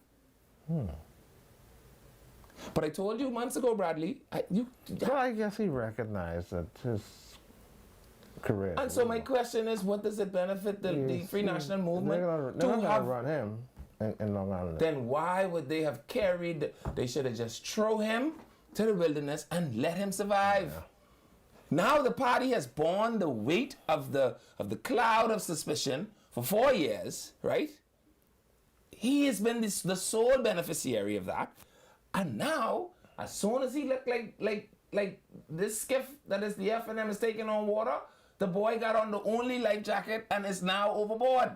But I told you months ago, Bradley, Well, I guess he recognized that his career. and so my question is, what does it benefit the Free National Movement They're not going to run him in Long Island. Then why would they have carried, they should have just thrown him to the wilderness and let him survive. Yeah. Now the party has borne the weight of the cloud of suspicion for 4 years, right? He has been the sole beneficiary of that. And now, as soon as he looked like this skiff that is the FNM is taking on water, the boy got on the only life jacket and is now overboard.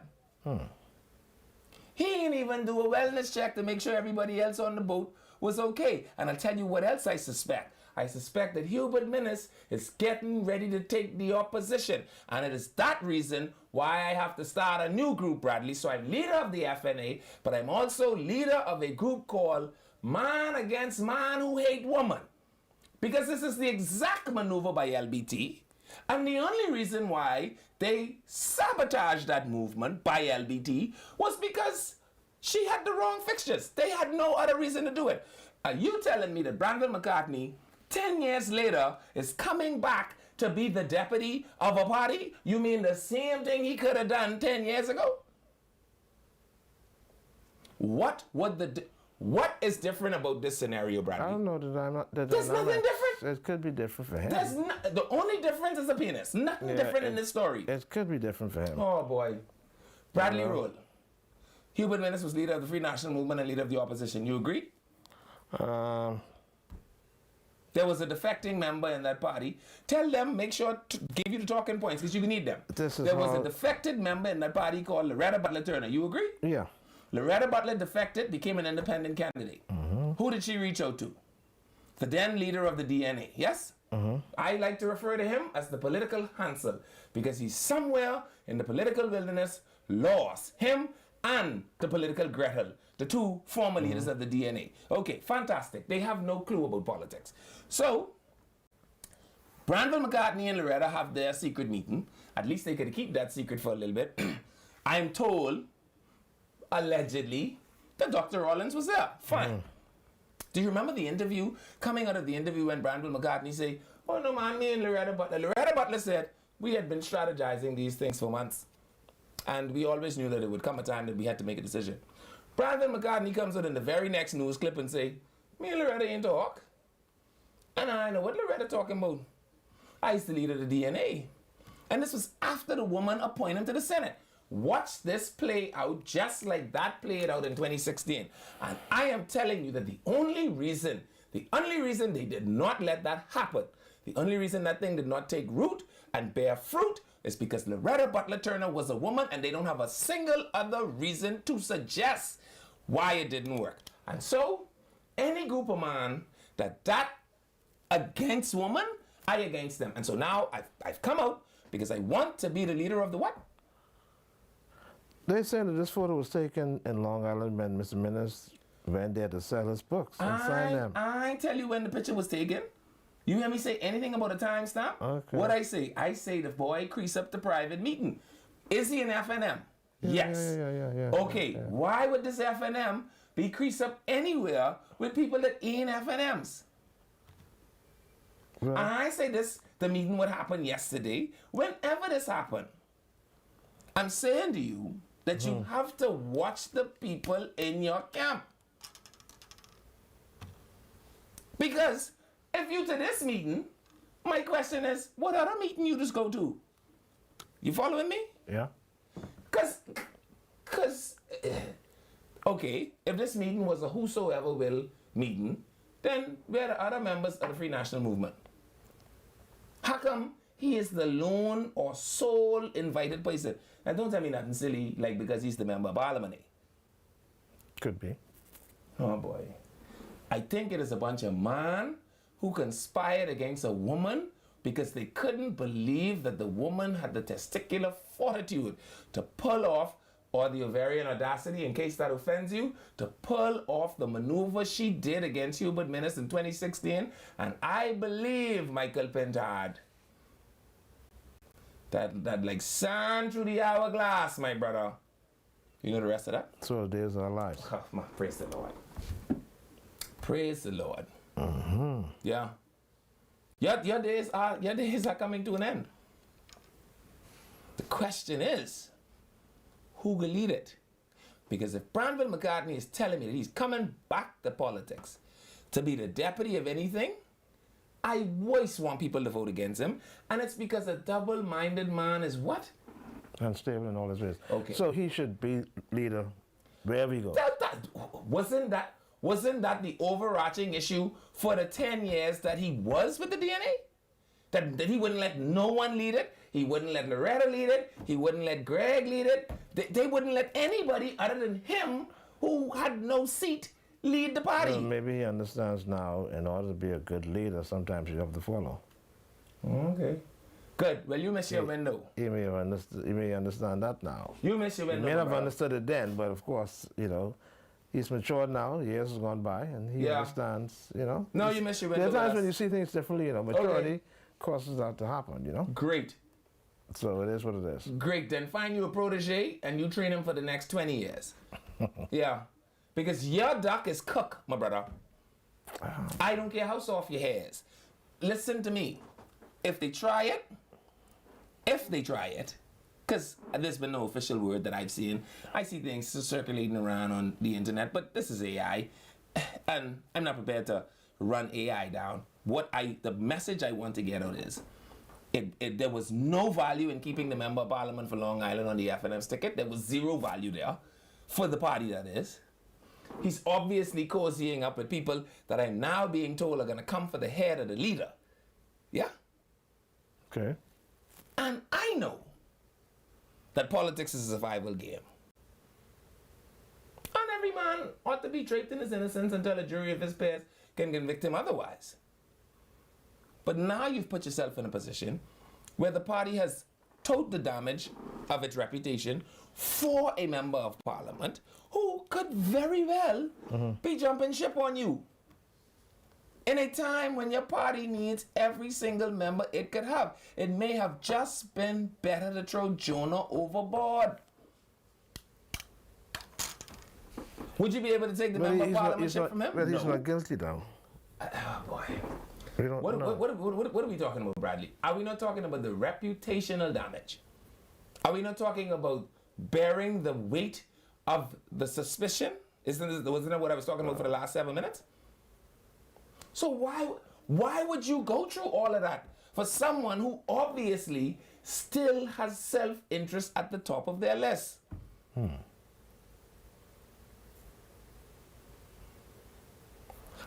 He didn't even do a wellness check to make sure everybody else on the boat was okay. And I'll tell you what else I suspect. I suspect that Hubert Minnis is getting ready to take the opposition. And it is that reason why I have to start a new group, Bradley. So I'm leader of the FNA, but I'm also leader of a group called Man Against Man Who Hate Woman. Because this is the exact maneuver by LBT. And the only reason why they sabotaged that movement by LBT was because she had the wrong fixtures. They had no other reason to do it. Are you telling me that Brandon McCartney, 10 years later, is coming back to be the deputy of a party? You mean the same thing he could have done 10 years ago? What is different about this scenario, Bradley? I don't know that I'm not. There's nothing different. It could be different for him. The only difference is the penis. Nothing different in this story. It could be different for him. Oh boy. Bradley Roll. Hubert Minnis was leader of the Free National Movement and leader of the opposition. You agree? There was a defecting member in that party. Tell them, make sure to give you the talking points because you need them. There was a defected member in that party called Loretta Butler Turner. You agree? Yeah. Loretta Butler defected, became an independent candidate. Who did she reach out to? The then leader of the DNA, yes? I like to refer to him as the political Hansel because he's somewhere in the political wilderness lost. Him and the political Gretel, the two former leaders of the DNA. Okay, fantastic. They have no clue about politics. So, Granville McCartney and Loretta have their secret meeting. At least they could keep that secret for a little bit. I'm told, allegedly, that Dr. Rollins was there. Fine. Do you remember the interview, coming out of the interview when Granville McCartney say, oh no man, me and Loretta Butler said, we had been strategizing these things for months. And we always knew that it would come a time that we had to make a decision. Granville McCartney comes out in the very next news clip and say, me and Loretta ain't talk. And I know what Loretta talking about. I used to lead of the DNA. And this was after the woman appointed him to the Senate. Watch this play out just like that played out in 2016. And I am telling you that the only reason they did not let that happen, the only reason that thing did not take root and bear fruit is because Loretta Butler Turner was a woman and they don't have a single other reason to suggest why it didn't work. And so, any group of man that against woman, I against them. And so now I've come out because I want to be the leader of the what? They say that this photo was taken in Long Island when Mr. Minnis went there to sell his books and sign them. I tell you when the picture was taken. You hear me say anything about a timestamp? Okay. What I say the boy crease up the private meeting. Is he an FNM? Yes. Yeah. Okay, Yeah. why would this FNM be crease up anywhere with people that ain't FNMs? Right. I say this, the meeting would happen yesterday. Whenever this happened, I'm saying to you that you have to watch the people in your camp. Because if you to this meeting, my question is, what other meeting you just go to? You following me? Yeah. Okay, if this meeting was a whosoever will meeting, then where are the other members of the Free National Movement? How come he is the lone or sole invited person? Now don't tell me nothing silly, like because he's the member of parliament. Could be. Oh boy. I think it is a bunch of men who conspired against a woman because they couldn't believe that the woman had the testicular fortitude to pull off, or the ovarian audacity, in case that offends you, to pull off the maneuver she did against Hubert Minnis in 2016. And I believe, Michael Pintard, that like sand through the hourglass, my brother. You know the rest of that? So the days of our lives. Oh, praise the Lord. Praise the Lord. Yeah. Your days are coming to an end. The question is, who will lead it? Because if Granville McCartney is telling me that he's coming back to politics to be the deputy of anything, I always want people to vote against him. And it's because a double-minded man is what? Unstable in all his ways. Okay. So he should be leader wherever he goes. Wasn't that the overarching issue for the 10 years that he was with the DNA? That he wouldn't let no one lead it. He wouldn't let Loretta lead it. He wouldn't let Greg lead it. They wouldn't let anybody other than him, who had no seat, lead the party. Well, maybe he understands now, in order to be a good leader, sometimes you have to follow. Okay. Good. Well, you missed your window. He may understand that now. You missed your He window. may not have brother. understood it then, but of course, he's matured now. Years have gone by, and he understands. No, you missed your window. There are times when Les. you see things differently. Maturity causes that to happen. Great. So it is what it is. Great. Then find you a protege and you train him for the next 20 years. Yeah. Because your duck is cooked, my brother. I don't care how soft your hair is. Listen to me. If they try it, because there's been no official word that I've seen. I see things circulating around on the internet, but this is AI, and I'm not prepared to run AI down. The message I want to get out is, there was no value in keeping the member of parliament for Long Island on the FNM's ticket. There was zero value there for the party, that is. He's obviously cozying up with people that I'm now being told are going to come for the head of the leader. Yeah? Okay. And I know that politics is a survival game. And every man ought to be draped in his innocence until a jury of his peers can convict him otherwise. But now you've put yourself in a position where the party has told the damage of its reputation for a member of parliament who could very well be jumping ship on you. In a time when your party needs every single member it could have, it may have just been better to throw Jonah overboard. Would you be able to take the member of parliament ship from him? Well, he's not guilty, though. Oh boy. We don't What know. are we talking about, Bradley? Are we not talking about the reputational damage? Are we not talking about bearing the weight of the suspicion? Wasn't that what I was talking about for the last 7 minutes? So why would you go through all of that for someone who obviously still has self-interest at the top of their list?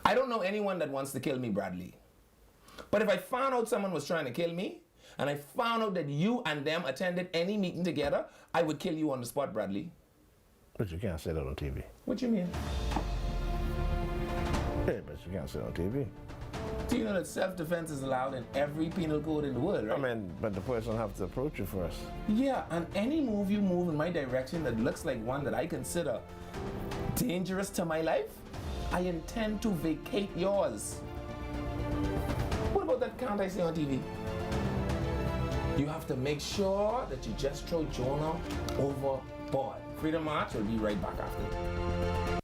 I don't know anyone that wants to kill me, Bradley. But if I found out someone was trying to kill me, and I found out that you and them attended any meeting together, I would kill you on the spot, Bradley. But you can't say that on TV. What you mean? Yeah, but you can't say it on TV. Do you know that self-defense is allowed in every penal code in the world, right? I mean, but the person have to approach you first. Yeah, and any move you move in my direction that looks like one that I consider dangerous to my life, I intend to vacate yours. What about that count I see on TV? You have to make sure that you just throw Jonah overboard. Freedom March will be right back after.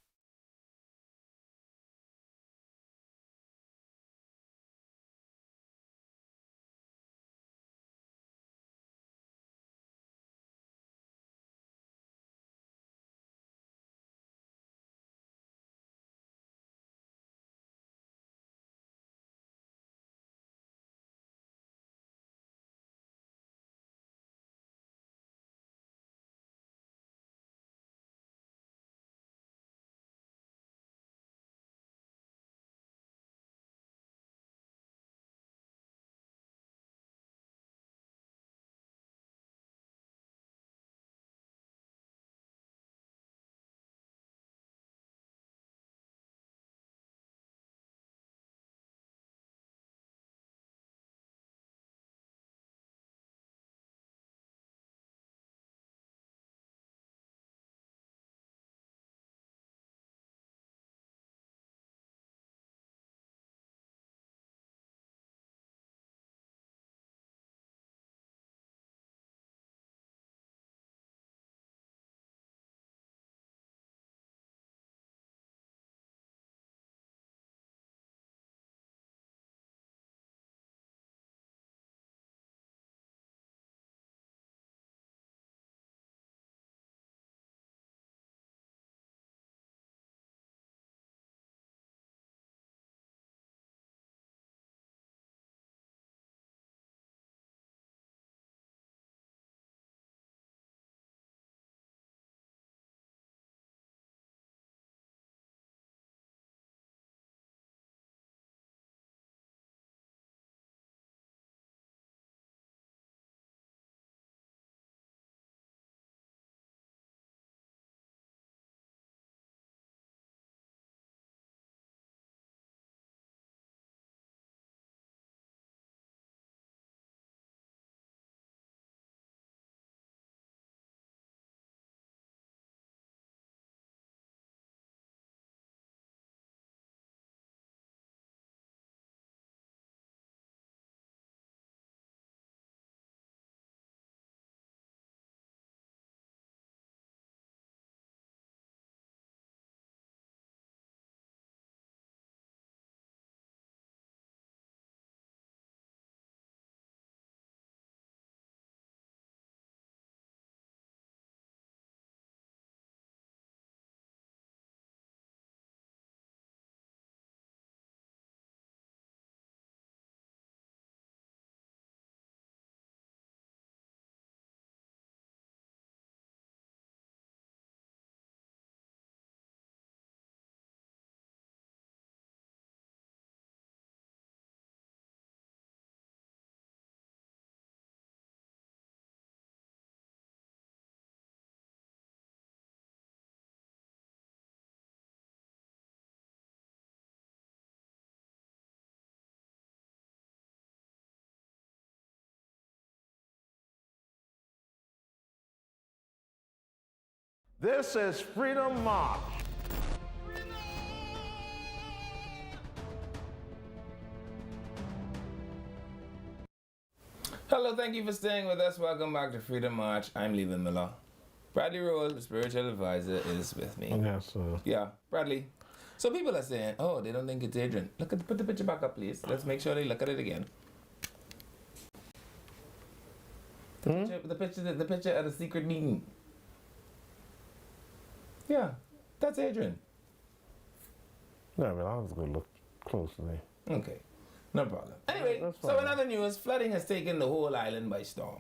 This is Freedom March. Hello, thank you for staying with us. Welcome back to Freedom March. I'm Leland Miller. Bradley Roll, the spiritual advisor, is with me. Yeah, so Yeah, Bradley. So people are saying, oh, they don't think it's Adrian. Put the picture back up, please. Let's make sure they look at it again. The picture at a secret meeting. Yeah, that's Adrian. yeah, but I'll have to go look closely. Okay, no problem. Anyway, That's so fine. in other news, flooding has taken the whole island by storm.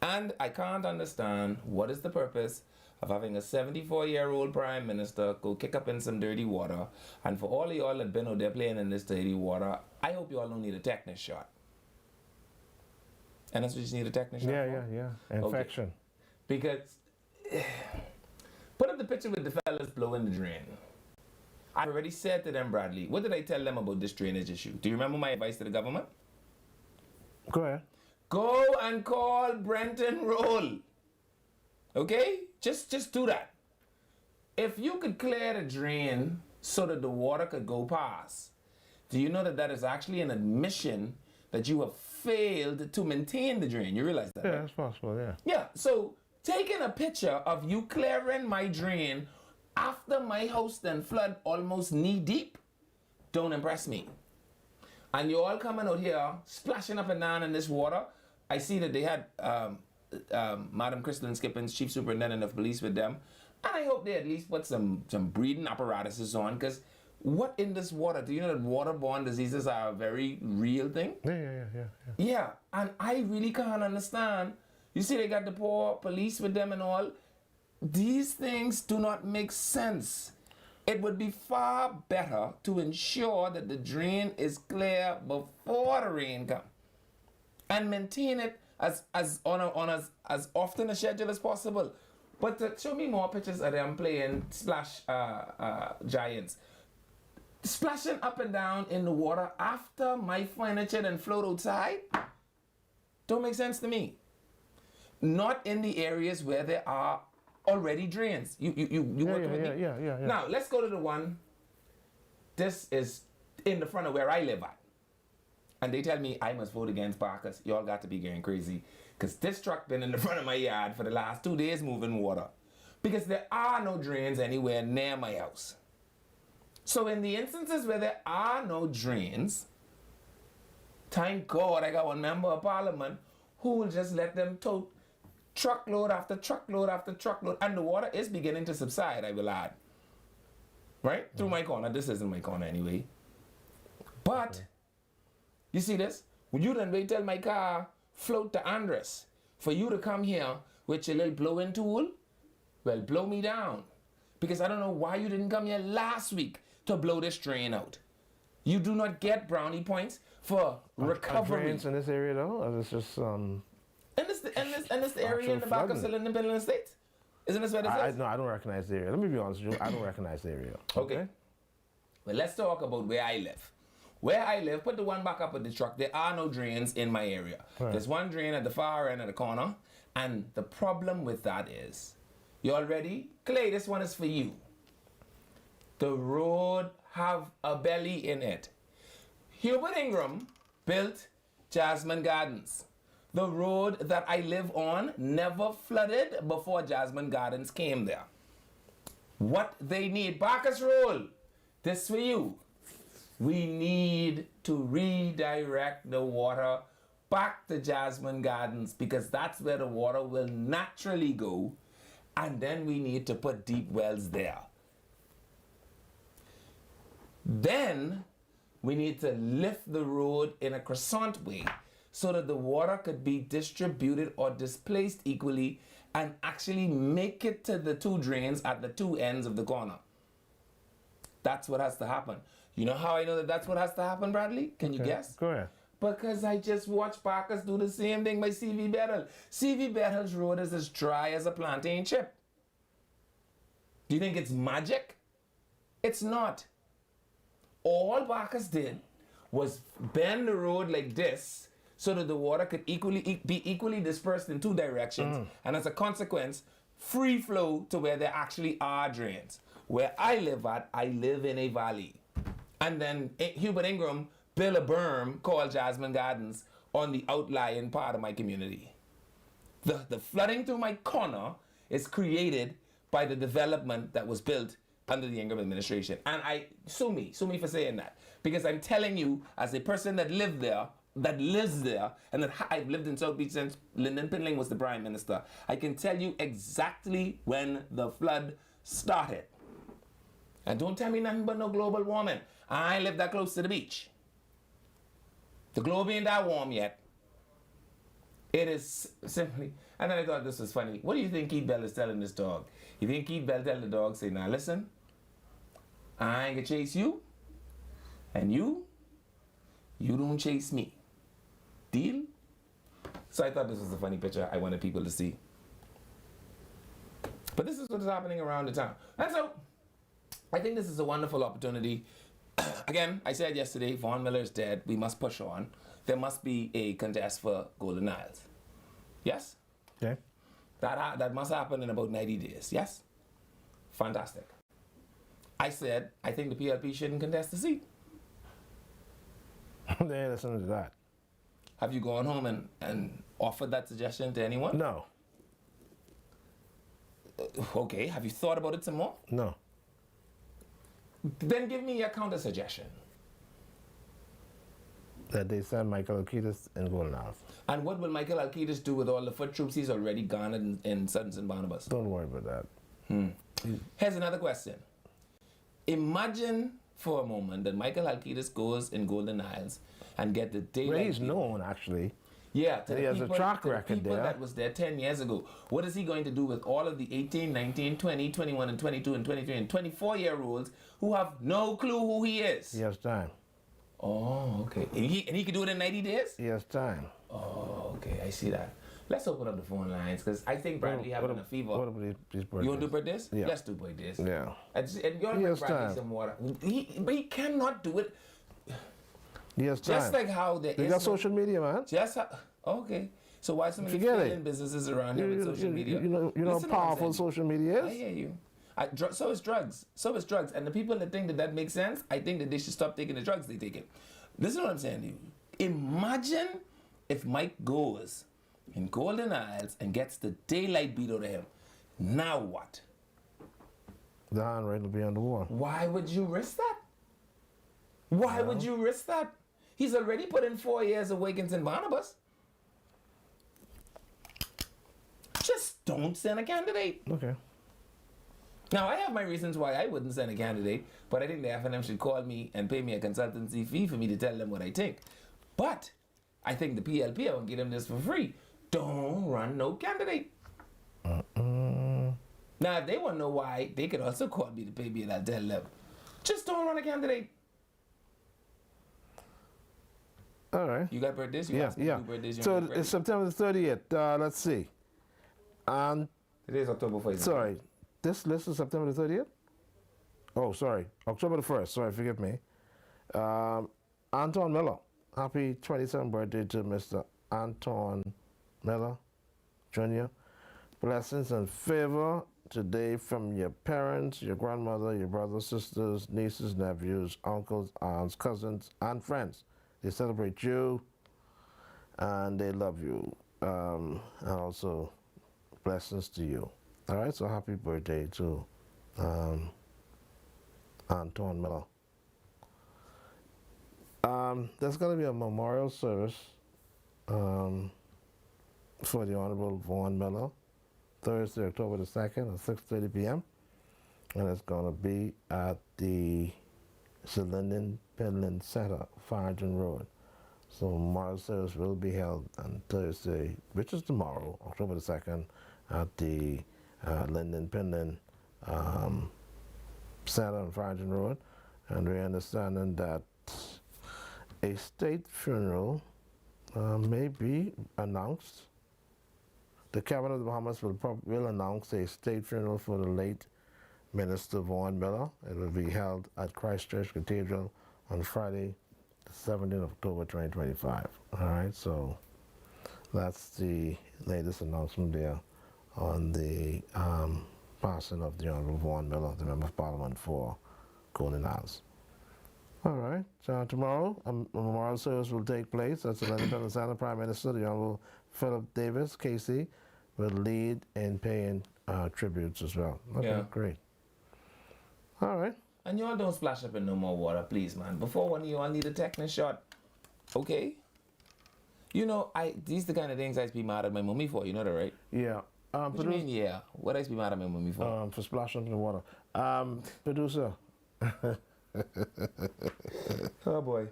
And I can't understand what is the purpose of having a 74-year-old prime minister go kick up in some dirty water. And for all of y'all that been out there playing in this dirty water, I hope you all don't need a tetanus shot. And that's what you just need a tetanus shot for? Yeah. Infection. Because put up the picture with the fellas blowing the drain. I already said to them, Bradley, what did I tell them about this drainage issue? Do you remember my advice to the government? Go ahead. Go and call Brenton Roll. Okay? Just do that. If you could clear the drain so that the water could go past, do you know that that is actually an admission that you have failed to maintain the drain? You realize that? Yeah, right? that's possible, yeah. Yeah, so taking a picture of you clearing my drain after my house then flood almost knee deep don't impress me. And you all coming out here splashing up and down in this water. I see that they had Madam Crystal Skippins, Chief Superintendent of Police, with them. And I hope they at least put some breathing apparatuses on, because what in this water? Do you know that waterborne diseases are a very real thing? Yeah. Yeah, and I really can't understand. You see, they got the poor police with them and all. These things do not make sense. It would be far better to ensure that the drain is clear before the rain comes, and maintain it as often a schedule as possible. But show me more pictures of them playing splash giants. Splashing up and down in the water after my furniture then float outside don't make sense to me. Not in the areas where there are already drains. You working with me? Yeah. Now let's go to the one. This is in the front of where I live at, and they tell me I must vote against Barkers. Y'all got to be getting crazy, because this truck been in the front of my yard for the last 2 days moving water, because there are no drains anywhere near my house. So in the instances where there are no drains, thank God I got one member of parliament who will just let them tote truckload after truckload after truckload, and the water is beginning to subside, I will add. Right? Through my corner. This isn't my corner anyway. But, you see this? Will you then wait till my car float to Andres for you to come here with your little blowing tool? Well, blow me down. Because I don't know why you didn't come here last week to blow this drain out. You do not get brownie points for recovery. Drains in this area though? Or it's just And this area in the back of flooding. Cylinder Estates? Isn't this where this is? No, I don't recognize the area. Let me be honest with you. I don't recognize the area. Okay. Well, let's talk about where I live. Where I live, put the one back up with the truck. There are no drains in my area. Right. There's one drain at the far end of the corner. And the problem with that is, you all ready? Clay, this one is for you. The road have a belly in it. Hubert Ingram built Jasmine Gardens. The road that I live on never flooded before Jasmine Gardens came there. What they need, Barkers Roll, this for you. We need to redirect the water back to Jasmine Gardens, because that's where the water will naturally go, and then we need to put deep wells there. Then we need to lift the road in a croissant way so that the water could be distributed or displaced equally and actually make it to the two drains at the two ends of the corner. That's what has to happen. You know how I know that that's what has to happen, Bradley? Can you guess? Go ahead. Because I just watched Barkers do the same thing by C.V. Bettle. C.V. Bettle's road is as dry as a plantain chip. Do you think it's magic? It's not. All Barkers did was bend the road like this so that the water could be equally dispersed in two directions. And as a consequence, free flow to where there actually are drains. Where I live in a valley. And then Hubert Ingram built a berm called Jasmine Gardens on the outlying part of my community. The flooding through my corner is created by the development that was built under the Ingram administration. And sue me for saying that. Because I'm telling you, as a person that lives there, and that I've lived in South Beach since Lyndon Pinling was the prime minister, I can tell you exactly when the flood started. And don't tell me nothing but no global warming. I ain't live that close to the beach. The globe ain't that warm yet. It is simply, and then I thought this was funny. What do you think Keith Bell is telling this dog? You think Keith Bell tell the dog, say, now listen, I ain't gonna chase you, and you don't chase me. Deal? So I thought this was a funny picture I wanted people to see. But this is what's happening around the town. And so, I think this is a wonderful opportunity. Again, I said yesterday, Vaughn Miller is dead. We must push on. There must be a contest for Golden Isles. Yes? Okay. That must happen in about 90 days. Yes? Fantastic. I said, I think the PLP shouldn't contest the seat. They ain't listening to that. Have you gone home and offered that suggestion to anyone? No. Okay, have you thought about it some more? No. Then give me your counter suggestion. That they send Michael Alcides in Golden Isles. And what will Michael Alcides do with all the foot troops he's already garnered in Sutton St. Barnabas? Don't worry about that. Here's another question. Imagine for a moment that Michael Alcides goes in Golden Isles and get the daylight. Well, he's known, actually. Yeah, to he the has people, a track to the record people there. that was there 10 years ago. What is he going to do with all of the 18, 19, 20, 21, and 22, and 23, and 24-year-olds who have no clue who he is? He has time. Oh, okay. And he can do it in 90 days? He has time. Oh, okay. I see that. Let's open up the phone lines because I think Bradley having a fever. What about these birthdays? You want to do birthdays? Yeah. Let's do birthdays. Yeah. And you're He going has to Bradley time. some water. But he cannot do it. He has time. Just like how there They is got no- social media, man. Just how, okay. So why so many Forget it. failing businesses around here with social media? You know Listen to how what I'm powerful saying. social media I is? hear you. So is drugs. So is drugs. And the people that think that that makes sense, I think that they should stop taking the drugs they take it. Listen to what I'm saying to you. Imagine if Mike goes in Golden Isles and gets the daylight beat out of him. Now what? The handwriting will be on the wall. Why would you risk that? Why would you risk that? He's already put in 4 years of Wiggins and Barnabas. Just don't send a candidate. Okay. Now, I have my reasons why I wouldn't send a candidate, but I think the FNM should call me and pay me a consultancy fee for me to tell them what I think. But I think the PLP, I won't give them this for free. Don't run no candidate. Now, if they want to know why, they could also call me to pay me, and I'll tell them. Just don't run a candidate. All right. You got birthdays? You Yeah, asked me yeah. to do birthdays. You So want to do it's September 30th. Let's see. And Today's October 1st. sorry, this list is September the 30th? Oh, sorry. October the 1st. Sorry, forgive me. Anton Miller. Happy 27th birthday to Mr. Anton Miller Jr. Blessings and favor today from your parents, your grandmother, your brothers, sisters, nieces, nephews, uncles, aunts, cousins, and friends. They celebrate you and they love you. And also blessings to you. All right, so happy birthday to Anton Miller. There's going to be a memorial service for the Honorable Vaughn Miller, Thursday, October the 2nd at 6:30 p.m. And it's going to be at the Lyndon Pinland Center, Farrington Road. So memorial service will be held on Thursday, which is tomorrow, October the 2nd, at the Lyndon Pinland Center on Farrington Road. And we're understanding that a state funeral may be announced. The Cabinet of the Bahamas will announce a state funeral for the late Minister Vaughn Miller. It will be held at Christ Church Cathedral on Friday, the 17th of October 2025. All right, so that's the latest announcement there on the passing of the Honorable Vaughan Miller, the Member of Parliament for Golden Isles. All right, so tomorrow a memorial service will take place. That's the Independent Center. Prime Minister, the Honorable Philip Davis, KC, will lead in paying tributes as well. Okay, Yeah. great. All right. And y'all don't splash up in no more water, please, man. Before one of you all need a tetanus shot, okay? You know, these the kind of things I used to be mad at my mummy for. You know that, right? Yeah. What do you mean, yeah? What I used to be mad at my mummy for? For splashing up in the water. Producer, Oh boy.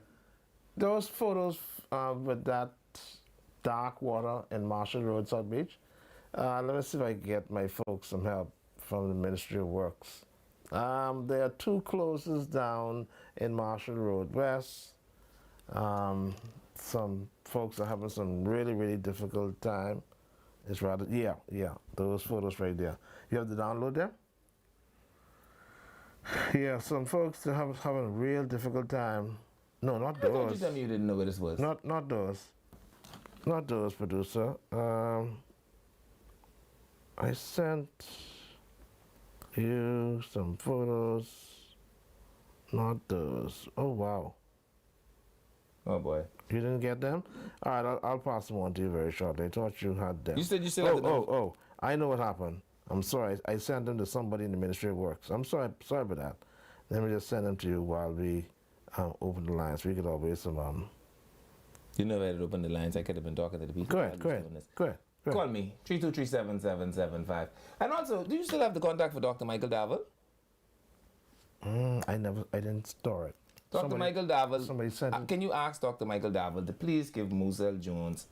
those photos with that dark water in Marshall Road, South Beach. Let me see if I can get my folks some help from the Ministry of Works. There are 2 closes down in Marshall Road West. Some folks are having some really, really difficult time. It's rather, yeah, those photos right there. You have the download there? Yeah, some folks are having a real difficult time. No, not I thought you those. told me you didn't know what this was. Not those. Not those, producer. I sent you some photos. Not those. Oh, wow. Oh boy. You didn't get them? All right, I'll pass them on to you very shortly. I thought you had them. You said you still have the number. Oh, I know what happened. I'm sorry. I sent them to somebody in the Ministry of Works. I'm sorry about that. Let me just send them to you while we open the lines. We could always You never had to open the lines. I could have been talking to the people. Go ahead. Call me, 323-7775. And also, do you still have the contact for Dr. Michael Davel? I didn't store it. Dr. Michael Davel, somebody sent it. can you ask Dr. Michael Davel to please give Moselle Jones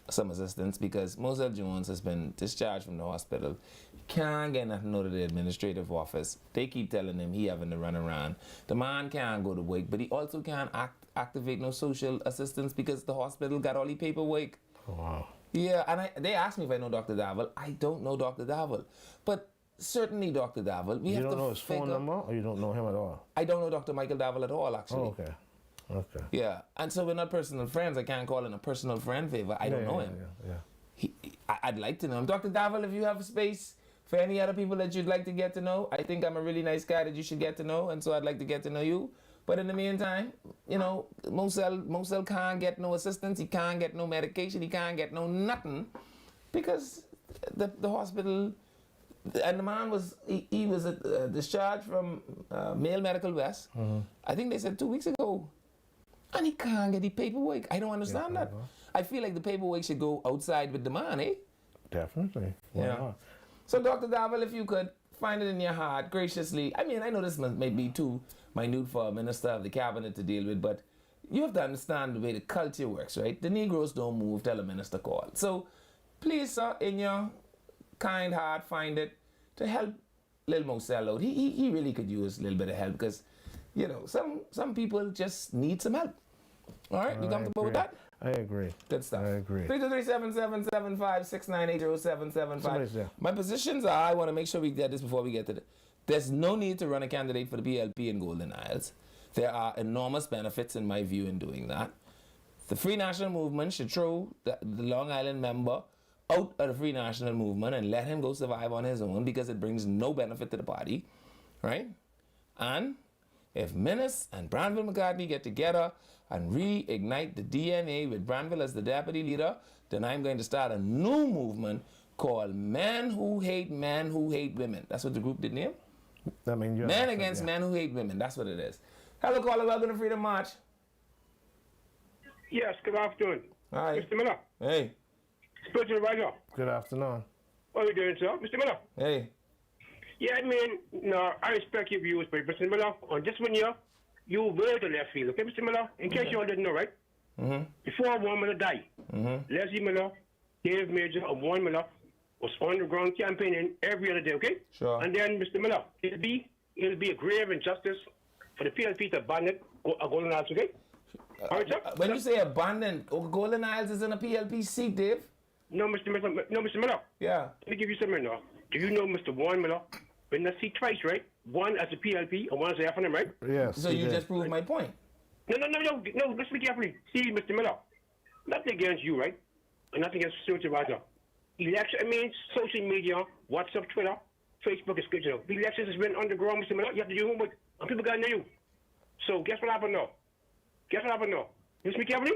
some assistance, because Moselle Jones has been discharged from the hospital. He can't get nothing out of the administrative office. They keep telling him he having to run around. The man can't go to work, but he also can't activate no social assistance because the hospital got all the paperwork. Oh, wow. Yeah, and they asked me if I know Dr. Davel. I don't know Dr. Davel, but certainly Dr. Davel. You don't know his phone number, or you don't know him at all? I don't know Dr. Michael Davel at all, actually. Oh, okay. Okay. Yeah, and so we're not personal friends. I can't call in a personal friend favor. I don't know him. Yeah. I'd like to know him. Dr. Davel, if you have space for any other people that you'd like to get to know, I think I'm a really nice guy that you should get to know, and so I'd like to get to know you. But in the meantime, you know, Moselle can't get no assistance. He can't get no medication. He can't get no nothing because the hospital, and the man was he was discharged from Mail Medical West. Mm-hmm. I think they said 2 weeks ago, and he can't get the paperwork. I don't understand that. I feel like the paperwork should go outside with the man, eh? Definitely. Why not? So, Dr. Davel, if you could find it in your heart graciously. I mean, I know this may be too minute for a minister of the cabinet to deal with, but you have to understand the way the culture works, right? The Negroes don't move till a minister calls. So, please, sir, in your kind heart, find it to help Lil Moselle out. He really could use a little bit of help because, you know, some people just need some help. All right, you comfortable with that? I agree. Good stuff. I agree. 323-777-569-8075. Somebody's there. My positions are, I want to make sure we get this before we get to there's no need to run a candidate for the PLP in Golden Isles. There are enormous benefits, in my view, in doing that. The Free National Movement should throw the Long Island member out of the Free National Movement and let him go survive on his own because it brings no benefit to the party, right? And if Minnis and Branville McCartney get together and reignite the DNA with Branville as the deputy leader, then I'm going to start a new movement called Men Who Hate Women. That's what the group did name? I mean, Men Against Men Who Hate Women. That's what it is. Hello, caller. Welcome to Freedom March. Yes, good afternoon. Hi. Mr. Miller. Hey. Spiritual advisor. Good afternoon. What are we doing, sir? Mr. Miller. Hey. Yeah, I mean, no, I respect your views, but Mr. Miller, on this one here, you were the left field, okay, Mr. Miller? In case you all didn't know, right? Mm-hmm. Before Warren Miller died, Leslie Miller, Dave Major, and Warren Miller was on the ground campaigning every other day, okay? Sure. And then, Mr. Miller, it'll be a grave injustice for the PLP to abandon Golden Isles, okay? All right, sir? When you say abandon, Golden Isles is in a PLP seat, Dave? No, Mr. Miller. Yeah. Let me give you something now. Do you know Mr. Warren Miller? Been in that seat twice, right? One as a PLP and one as a FNM, right? Yes. So you just proved my point. No, listen carefully. See, Mr. Miller, nothing against you, right? And nothing against Stuart Advisor. election, social media, WhatsApp, Twitter, Facebook is good, you know. The elections has been underground, Mr. Miller. You have to do homework, and people got to know you. So guess what happened now? You listen to me carefully?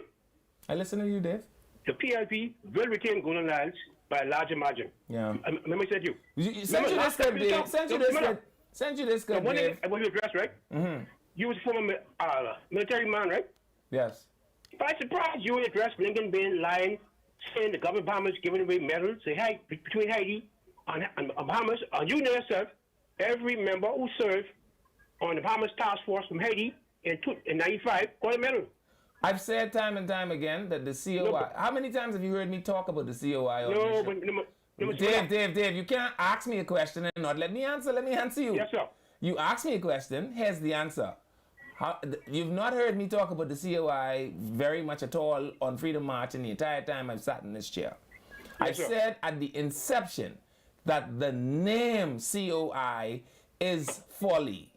I listen to you, Dave. The PLP will retain Golden Isles by a large margin. Yeah. Remember I said you. Send you this clip, Dave. Send you this clip, Dave. I want you to address, right? Mm-hmm. You was a former military man, right? Yes. By surprise, you would address Lincoln being lying, saying the government Bahamas giving away medals, say, hey, between Haiti and Bahamas, and you know yourself, every member who served on the Bahamas Task Force from Haiti in 95 got a medal. I've said time and time again that the COI. How many times have you heard me talk about the COI? Dave, you can't ask me a question and not let me answer. Let me answer you. Yes, sir. You ask me a question. Here's the answer. You've not heard me talk about the COI very much at all on Freedom March in the entire time I've sat in this chair. I said at the inception that the name COI is folly.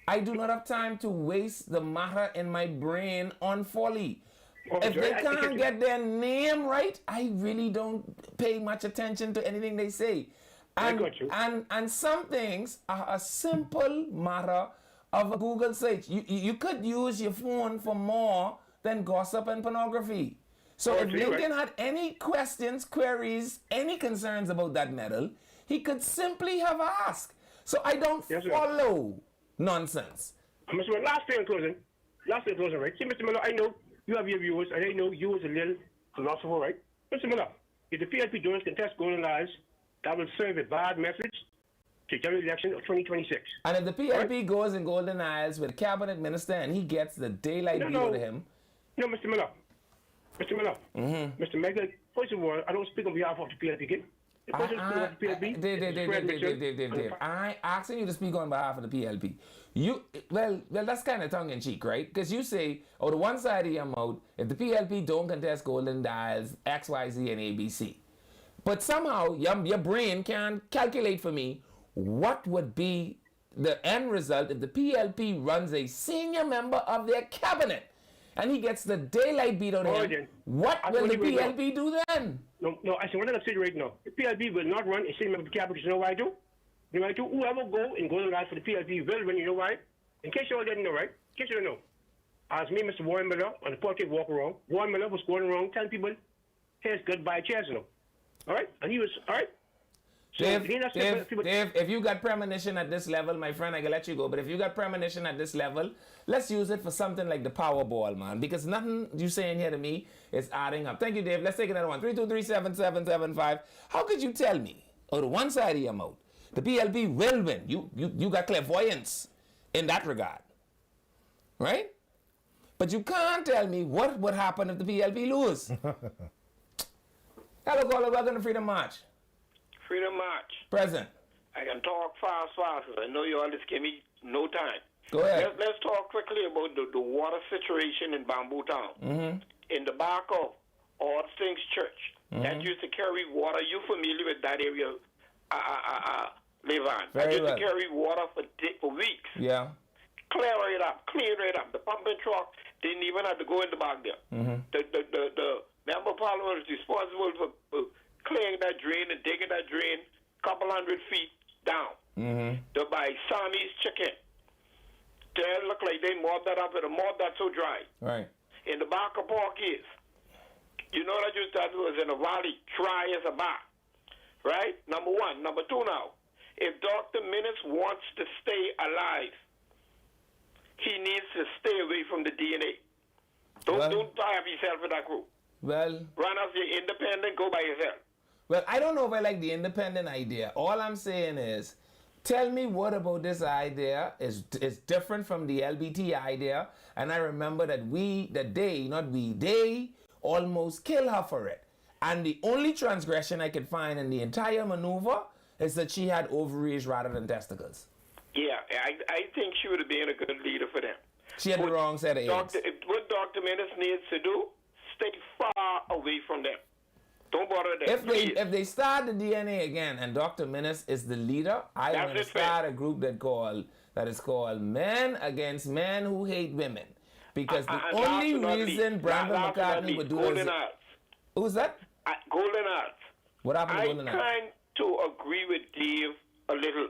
I do not have time to waste the matter in my brain on folly. If they can't get their name right, I really don't pay much attention to anything they say. And some things are a simple matter of a Google search. You could use your phone for more than gossip and pornography. So if Lincoln had any questions, queries, any concerns about that medal, he could simply have asked. So I don't follow nonsense. Mr. Miller, last thing in closing, right? See, Mr. Miller, I know you have your viewers, and I know you as a little philosopher, right? Mr. Miller, if the PLP donors contest Golden Isles, that will serve a bad message to the general election of 2026. And if the PLP goes in Golden Isles with a cabinet minister and he gets the daylight beat out of him. No, Mr. Miller. Mr. Michael, first of all, I don't speak on behalf of the PLP. Dave, I asking you to speak on behalf of the PLP. Well, that's kind of tongue in cheek, right? Because you say, the one side of your mouth, if the PLP don't contest Golden Isles, X, Y, Z, and ABC. But somehow your brain can calculate for me what would be the end result if the PLP runs a senior member of their cabinet and he gets the daylight beat out of him. What will the PLP do then? No, I say what I'm saying right now. The PLP will not run a senior member of the cabinet. You know why I do? You know why I do? Whoever go and Golden Isles for the PLP will win. You know why? In case you all didn't know, right? In case you don't know. As me, Mr. Warren Miller, on the portrait walk around, Warren Miller was going around telling people, here's goodbye chairs, you know. All right? And he was, all right? So Dave, if you got premonition at this level, my friend, I can let you go. But if you got premonition at this level, let's use it for something like the Powerball, man. Because nothing you saying here to me is adding up. Thank you, Dave. Let's take another one. 323-7775. How could you tell me, on the one side of your mouth, the PLP will win? You got clairvoyance in that regard. Right? But you can't tell me what would happen if the PLP lose. Hello, caller. Welcome to Freedom March. Freedom March. Present. I can talk fast. I know you all just give me no time. Go ahead. Let's talk quickly about the water situation in Bamboo Town. Mm-hmm. In the back of All Things Church, that used to carry water. You familiar with that area, Levan? That used to carry water for weeks. Yeah. Clean it up. The pumping truck didn't even have to go in the back there. Mm-hmm. The member of parliament was responsible for clearing that drain and digging that drain a couple 100 feet down. Mm-hmm. To buy Sammy's chicken. They look like they mobbed that up with a mob that's so dry. Right. In the back of Park is, you know that was in a valley, dry as a bar. Right? Number one. Number two now, if Dr. Minnis wants to stay alive, he needs to stay away from the DNA. Don't tie up yourself with that group. Well, run as you're independent, go by yourself. Well, I don't know if I like the independent idea. All I'm saying is, tell me what about this idea is different from the LBT idea. And I remember that they almost killed her for it. And the only transgression I could find in the entire maneuver is that she had ovaries rather than testicles. Yeah, I think she would have been a good leader for them. She had the wrong set of eggs. What Dr. Minnis needs to do, stay far away from them. Don't bother them. If they start the DNA again and Dr. Minnis is the leader, I want to start a group that is called Men Against Men Who Hate Women. Because the only reason Brandon McCartney would do Golden is... Arts. Who's that? Golden Arts. What happened to I Golden Knights? kind to agree with Dave a little.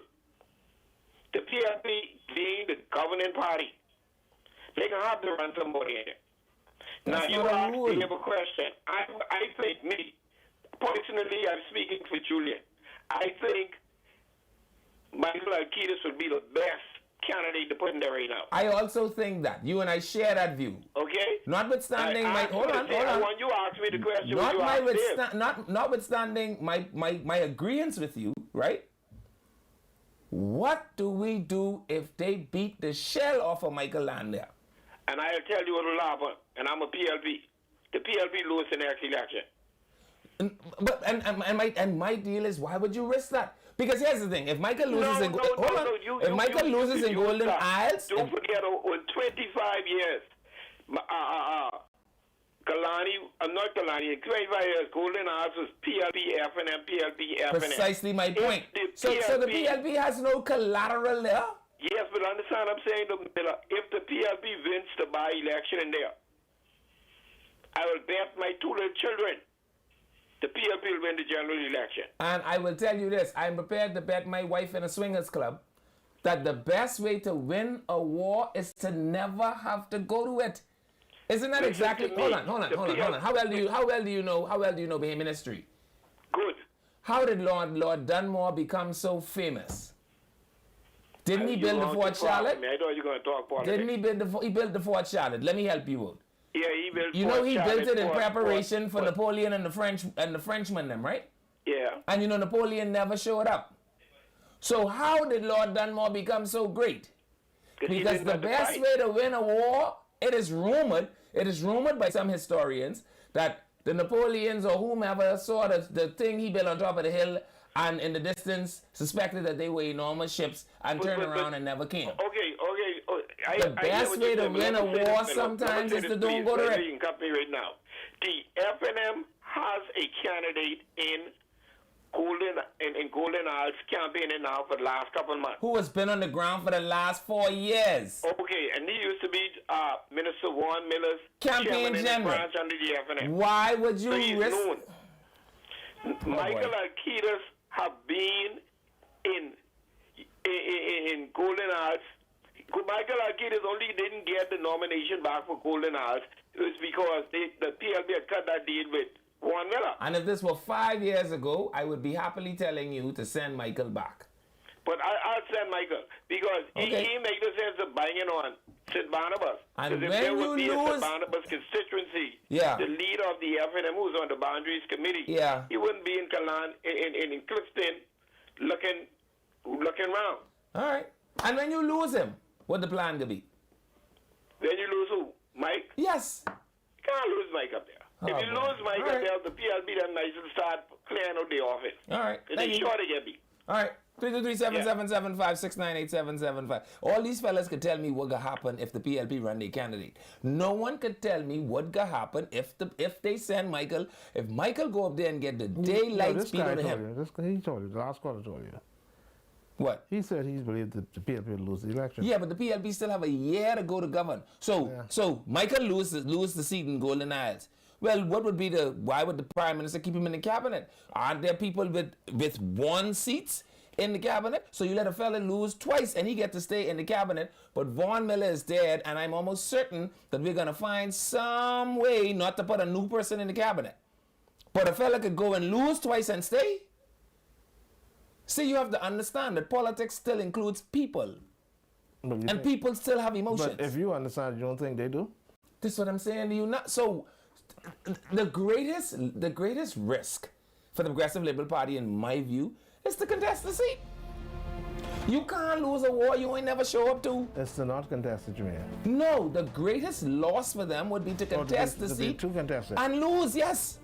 The PLP being the governing party, they can have to run somebody in there. Now, That's you not a asked rule. Dave a question. I think me, personally, I'm speaking for Julian. I think Michael Alkidas would be the best candidate to put in there right now. I also think that. You and I share that view. Okay? Notwithstanding I my... asked you Hold to on, say- hold I on. want you to ask me the question. Not you my asked Dave. notwithstanding my agreement with you, right? What do we do if they beat the shell off of Michael Lander? And I'll tell you what will happen. And I'm a PLP. The PLP loses the next election. And my deal is, why would you risk that? Because here's the thing: if Michael loses in Golden Isles, don't forget, in 25 years, Kalani, not Kalani, in 25 years, Golden Isles was PLP, FNM, PLP, FNM. Precisely my point. So the PLP has no collateral there. Yes, but understand I'm saying to Miller, if the PLP wins the by-election in there, I will bet my two little children the PLP will win the general election. And I will tell you this, I'm prepared to bet my wife in a swingers club that the best way to win a war is to never have to go to it. Isn't that Listen exactly? to me. Hold on. The How well do you know Bahamian history? Good. How did Lord Dunmore become so famous? Didn't he build the Fort Charlotte? I thought you were going to talk politics. Didn't he build the Fort Charlotte? Let me help you out. Yeah, he built You know Fort he Charlotte, built it in Fort- preparation for Fort- Napoleon and the Frenchmen, them, right? Yeah. And you know Napoleon never showed up. So how did Lord Dunmore become so great? he Because didn't the have to best fight. way to win a war, it is rumored by some historians that the Napoleons or whomever saw the thing he built on top of the hill and in the distance suspected that they were enormous ships and turned around and never came. Okay. The best way to win a war sometimes is to don't go to it. You can cut me right now. The FNM has a candidate in Golden Isles campaigning now for the last couple of months. Who has been on the ground for the last 4 years. Okay, and he used to be Minister Warren Miller's Campaign chairman in the general. branch under the FNM. Why would you So he's risk? known. Michael Alkidas have been in Golden Isles. Michael Alkidas only didn't get the nomination back for Golden Isles. It was because the PLP had cut that deal with Warren Miller. And if this were 5 years ago, I would be happily telling you to send Michael back. But I'll send Michael because Okay. he makes the sense of banging on Sid Barnabas. And Because if when there you would be a lose- Sid Barnabas constituency, Yeah. the leader of the FNM who's on the boundaries committee, Yeah. he wouldn't be in Kalan in Clifton looking around. All right. And when you lose him, what the plan to be? Then you lose who? Mike? Yes. You can't lose Mike up there. Oh, If you boy. lose Mike All up right. there, the PLB then nice to start clearing out the office. All right. And Thank they you. sure they get beat. All right. 323-777-569-8775. All these fellas could tell me what could happen if the PLP run their candidate. No one could tell me what could happen if they send Michael. If Michael go up there and get the daylight this speed guy out of told him. you. He told you. The last caller told you. What? He said he believed that the PLP would lose the election. Yeah, but the PLP still have a year to go to govern. So Michael lose the seat in Golden Isles. Well, why would the Prime Minister keep him in the cabinet? Aren't there people with one seats in the cabinet? So you let a fella lose twice and he get to stay in the cabinet, but Vaughn Miller is dead, and I'm almost certain that we're gonna find some way not to put a new person in the cabinet. But a fella could go and lose twice and stay. See, you have to understand that politics still includes people. And people still have emotions. But if you understand, you don't think they do? This is what I'm saying to you. Not so. The greatest risk for the Progressive Liberal Party, in my view, is to contest the seat. You can't lose a war you ain't never show up to. It's to not contest it, you mean? No, the greatest loss for them would be to contest the seat To contest it. and lose. Yes,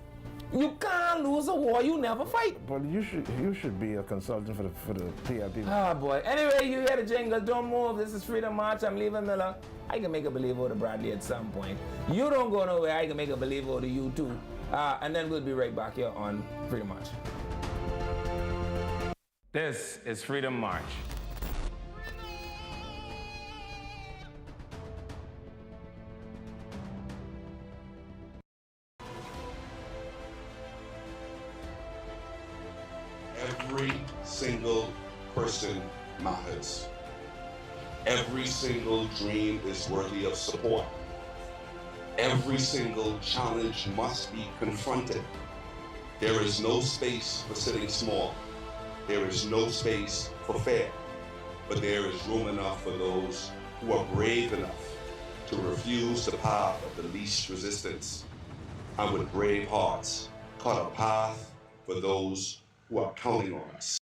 you can't lose a war you never fight. But you should be a consultant for the PLP. Ah, boy. Anyway, you hear the jingle. Don't move. This is Freedom March. I'm Levi Miller. I can make a believer to Bradley at some point. You don't go nowhere. I can make a believer to you too. And then we'll be right back here on Freedom March. This is Freedom March. single person matters. Every single dream is worthy of support. Every single challenge must be confronted. There is no space for sitting small. There is no space for fear. But there is room enough for those who are brave enough to refuse the path of the least resistance, and with brave hearts, cut a path for those who are counting on us.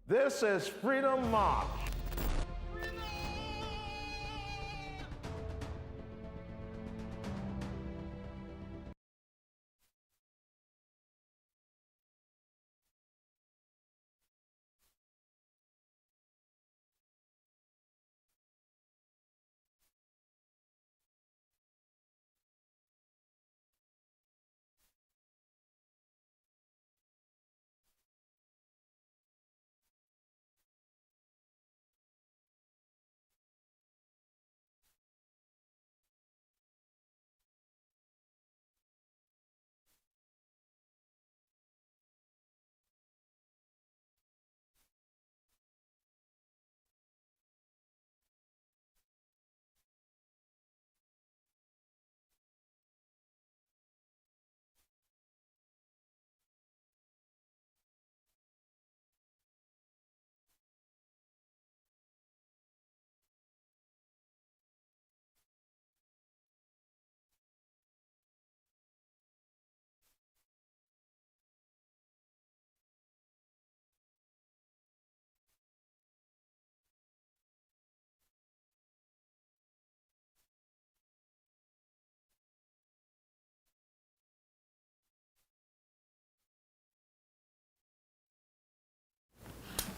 This is Freedom March.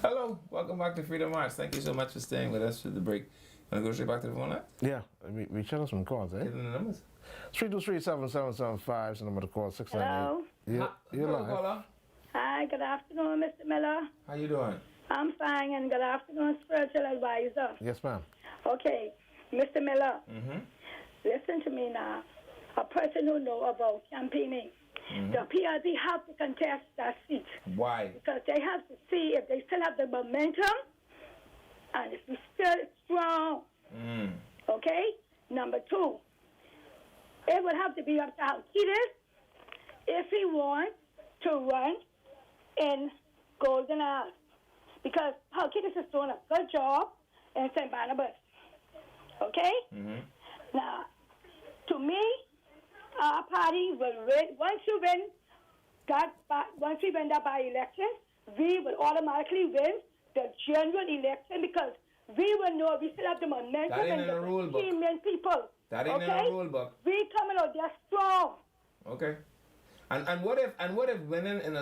Hello, welcome back to Freedom March. Thank you so much for staying with us through the break. Want to go straight back to the phone line? Yeah, we shut us some calls, eh? Give them the numbers. 323-7775 is the number to call. 698. Hello. Yeah, you're Hello, live. caller. Hi, good afternoon, Mr. Miller. How you doing? I'm fine, and good afternoon, spiritual advisor. Yes, ma'am. Okay, Mr. Miller, Mm-hmm. listen to me now. A person who know about campaigning, the PRP have to contest that seat Why? because they have to see if they still have the momentum and if it's still strong. Okay? Number two, it would have to be up to Alcides if he wants to run in Golden Isles, because Alcides is doing a good job in St. Barnabas. Okay? Now, to me, our party will win. Once we win that by-election, we will automatically win the general election because we will know we still have the momentum That ain't and in the rule book. 15 million people. That ain't okay? in the rule book. We coming out there strong. Okay. And what if winning in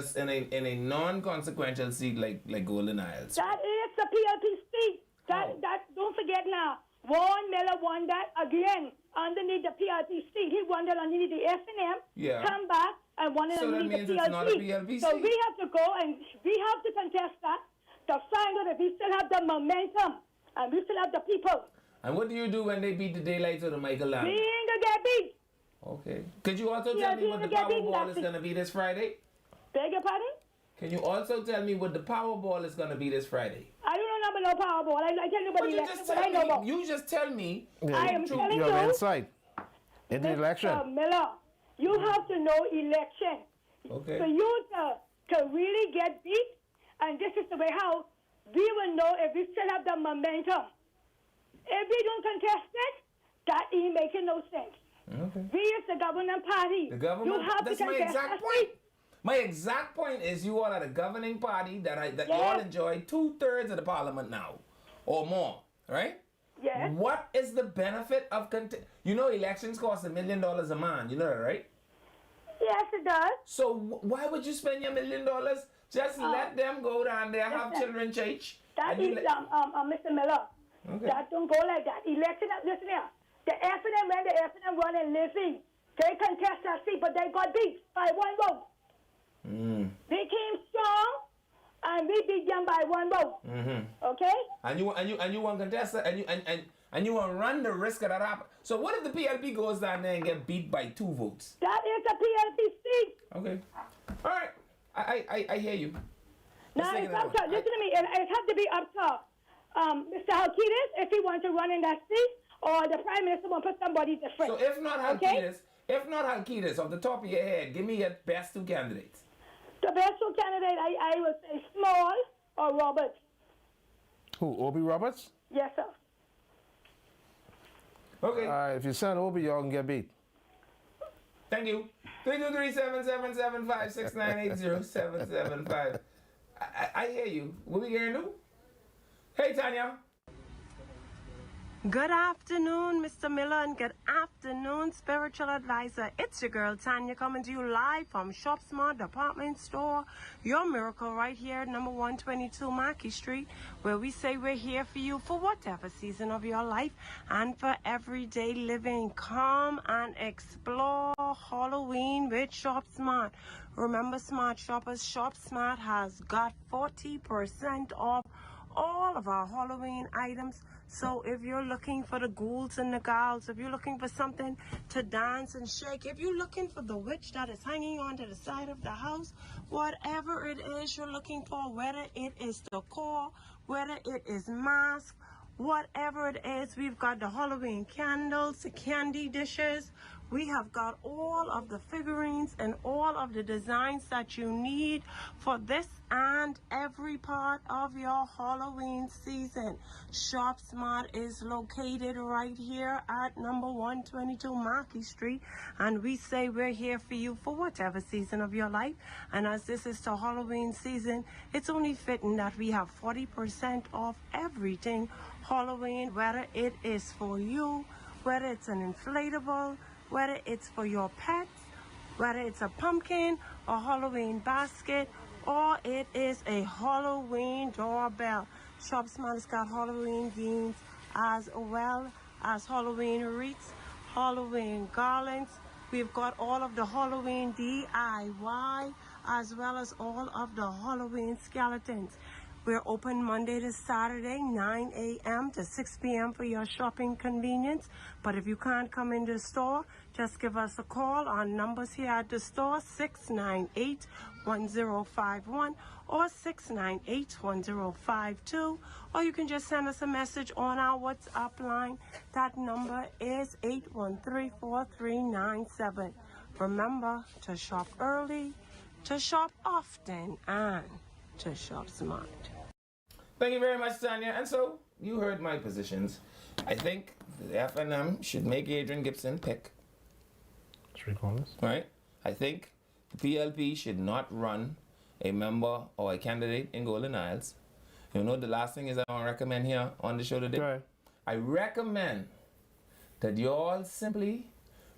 a non-consequential seat like Golden Isles? That is the PLP seat. That don't forget now. Warren Miller won that again underneath the PLP seat. He won that underneath the S&M. Yeah. Come back and won it So that underneath means the PLP. it's not a PLP So seat. we have to go and we have to contest that to find out if we still have the momentum and we still have the people. And what do you do when they beat the daylights out of Michael Lamb? We ain't gonna get beat. Okay. Could you also Yeah, tell me we what the ain't gonna get beat Powerball last is week. going to be this Friday? Beg your pardon? Can you also tell me what the Powerball is going to be this Friday? I don't know about no Powerball. I tell you about But the you election, just but I tell know me. about. You just tell me. I am telling You have you. insight in the election. Mr. Miller, you have to know election. Okay. For you to really get beat, and this is the way how we will know if we still have the momentum. If we don't contest it, that ain't making no sense. Okay. We is the governing party. The government. You have That's to my contest exact that point. seat. My exact point is you all are the governing party that you all Yes. enjoy 2/3 of the parliament now, or more, right? Yes. What is the benefit of you know elections cost $1 million a man, you know that, right? Yes, it does. So why would you spend your $1 million? Just let them go down there, have listen, children church. That and you is, let- Mr. Miller. Okay. That don't go like that. Election, listen here. The FNM, when the FNM run in Lizzie, they contest that seat, but they got beat by 1 vote. They came strong, and we beat them by 1 vote. Okay? And you want to contest that, and you want to run the risk of that happen. So what if the PLP goes down there and get beat by 2 votes? That is the PLP seat. Okay. All right. I hear you. Now, Let's take it's another up to, one. listen to me, it has to be up to Mr. Alcides if he wants to run in that seat, or the Prime Minister will put somebody different. So if not Okay? Halkidas, off the top of your head, give me your best 2 candidates. The best two candidate, I would say Small or Roberts. Who, Obi Roberts? Yes, sir. Okay. If you send Obi, y'all can get beat. Thank you. 323-777-56980-775. I hear you. What we gonna do? Hey, Tanya. Good afternoon, Mr. Miller, and good afternoon, spiritual advisor. It's your girl, Tanya, coming to you live from Shop Smart Department Store. Your miracle right here at number 122 Marquis Street, where we say we're here for you for whatever season of your life and for everyday living. Come and explore Halloween with Shop Smart. Remember, smart shoppers, Shop Smart has got 40% off all of our Halloween items. So if you're looking for the ghouls and the gals, if you're looking for something to dance and shake, if you're looking for the witch that is hanging onto the side of the house, whatever it is you're looking for, whether it is decor, whether it is mask, whatever it is, we've got the Halloween candles, the candy dishes. We have got all of the figurines and all of the designs that you need for this and every part of your Halloween season. Shop Smart is located right here at number 122 Marquis Street, and we say we're here for you for whatever season of your life. And as this is the Halloween season, it's only fitting that we have 40% off everything Halloween, whether it is for you, whether it's an inflatable, whether it's for your pets, whether it's a pumpkin or Halloween basket, or it is a Halloween doorbell. Shop Smart has got Halloween games as well as Halloween wreaths, Halloween garlands. We've got all of the Halloween DIY as well as all of the Halloween skeletons. We're open Monday to Saturday, 9 a.m. to 6 p.m. for your shopping convenience. But if you can't come in the store, just give us a call on numbers here at the store, 698-1051 or 698-1052. Or you can just send us a message on our WhatsApp line. That number is 813-4397. Remember to shop early, to shop often, and to shop smart. Thank you very much, Tanya. And so, you heard my positions. I think the FNM should make Adrian Gibson pick. 3 corners. Right? I think the PLP should not run a member or a candidate in Golden Isles. You know, the last thing is I want to recommend here on the show today. Right. I recommend that you all simply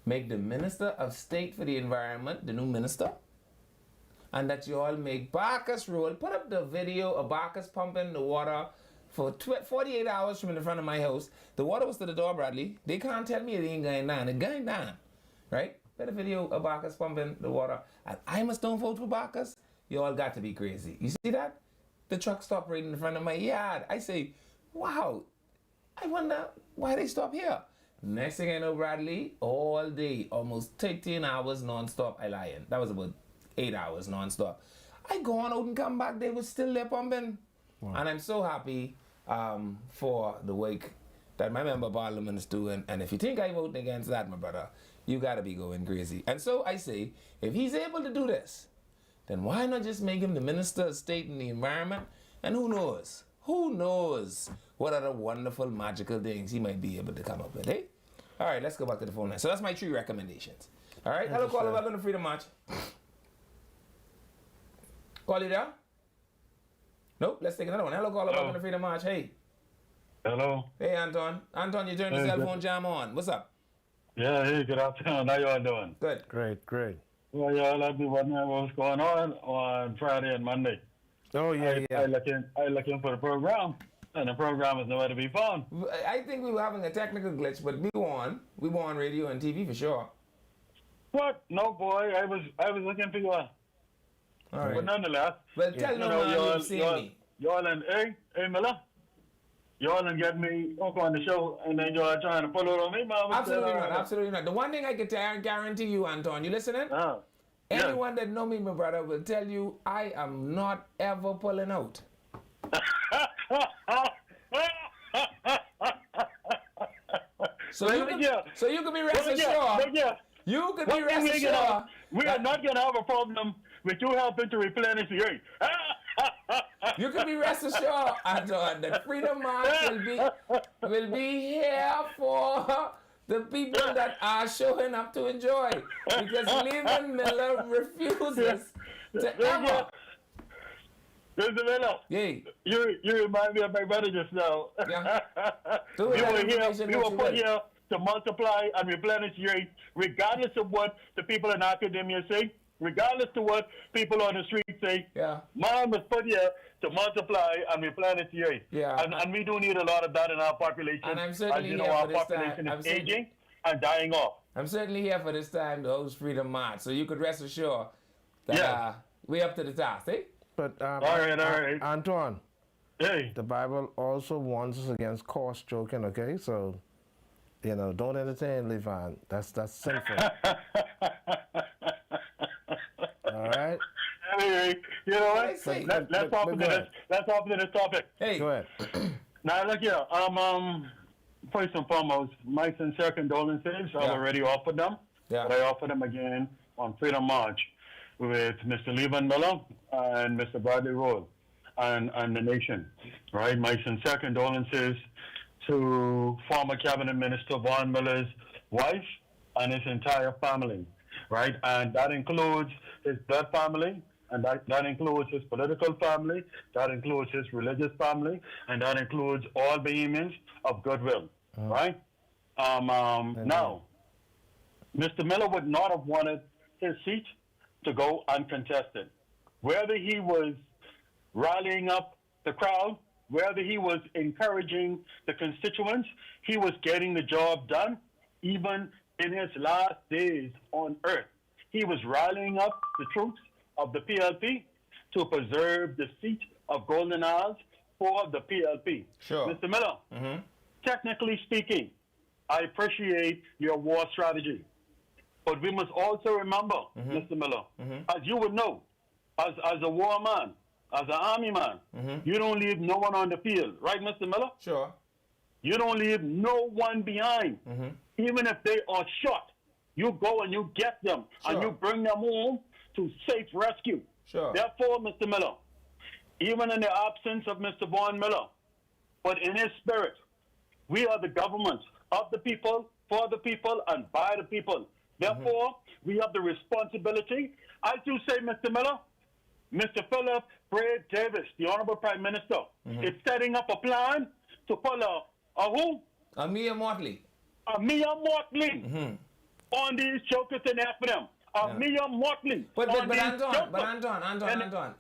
make the Minister of State for the Environment the new minister. And that you all make Bacchus roll. Put up the video of Bacchus pumping the water for 48 hours from in the front of my house. The water was to the door, Bradley. They can't tell me it ain't going down. It's going down. Right? Put a video of Bacchus pumping the water. And I must don't vote for Bacchus. You all got to be crazy. You see that? The truck stopped right in front of my yard. I say, wow, I wonder why they stop here. Next thing I know, Bradley, all day, almost 13 hours non-stop, I lying. That was about 8 hours non-stop. I go on out and come back, they were still there pumping. Wow. And I'm so happy for the work that my member of parliament is doing. And if you think I vote against that, my brother, you gotta be going crazy. And so I say, if he's able to do this, then why not just make him the Minister of State in the Environment? And who knows what other wonderful, magical things he might be able to come up with, eh? All right, let's go back to the phone line. So that's my 3 recommendations. All right, hello, caller, welcome to Freedom March. Call you there? Nope, let's take another one. Hello, caller, welcome to Freedom March. Hey. Hello. Hey, Anton. Anton, you turned your cell phone jam on. What's up? Yeah, hey, good afternoon. How you all doing? Good. Great. Well, y'all have been wondering what's going on Friday and Monday. Oh, yeah. I looking for the program, and the program is nowhere to be found. I think we were having a technical glitch, but we were on radio and TV for sure. What? No, boy. I was looking for you. All right. But nonetheless, well, tell no man you've seen me. Y'all and hey Miller, y'all and get me up on the show, and then y'all trying to pull it on me, man. Absolutely not. The one thing I can guarantee you, Anton, you listening? Anyone that know me, my brother, will tell you I am not ever pulling out. So you can be rest assured. You can be rest assured. We are not going to have a problem with you helping to replenish the earth. You can be rest assured, Anton, that Freedom March will be here for the people that are showing up to enjoy. Because Leland Miller refuses to ever. Mr. Miller. Yay. You remind me of my brother just now. Yeah. we were put here to multiply and replenish the earth, regardless of what the people in academia say, regardless of what people on the street say. Yeah. Man was put here to multiply and replenish the earth. Yeah. And we do need a lot of that in our population. And I'm certainly as you here know, our for this population time. is aging and dying off. I'm certainly here for this time to host Freedom March, so you could rest assured that we're up to the task, eh? But all right. Antoine, hey, the Bible also warns us against coarse joking. Okay, so don't entertain Levan. That's sinful. All right. Anyway, you know what? Let's hop into this topic. Hey, go ahead. Now look here. First and foremost, my sincere condolences. I've already offered them. Yeah. But I offer them again on Freedom March with Mr. Levan Miller and Mr. Bradley Roll and the nation. Right? My sincere condolences to former Cabinet Minister Vaughn Miller's wife and his entire family. Right? And that includes his blood family, and that includes his political family, that includes his religious family, and that includes all vehemence of goodwill. Right? Now, Mr. Miller would not have wanted his seat to go uncontested. Whether he was rallying up the crowd, whether he was encouraging the constituents, he was getting the job done, even in his last days on earth. He was rallying up the troops of the PLP to preserve the seat of Golden Isles for the PLP. Sure. Mr. Miller, technically speaking, I appreciate your war strategy. But we must also remember, Mr. Miller, as you would know, as a war man, as an army man, you don't leave no one on the field, right, Mr. Miller? Sure. You don't leave no one behind. Even if they are shot, you go and you get them, and you bring them home to safe rescue. Sure. Therefore, Mr. Miller, even in the absence of Mr. Vaughn Miller, but in his spirit, we are the government of the people, for the people, and by the people. Therefore, we have the responsibility, as you say, Mr. Miller, Mr. Philip Bray Davis, the Honorable Prime Minister, is setting up a plan to pull a who? A Mia Motley. A Mia Motley on these jokers and FNM. A Mia Motley. But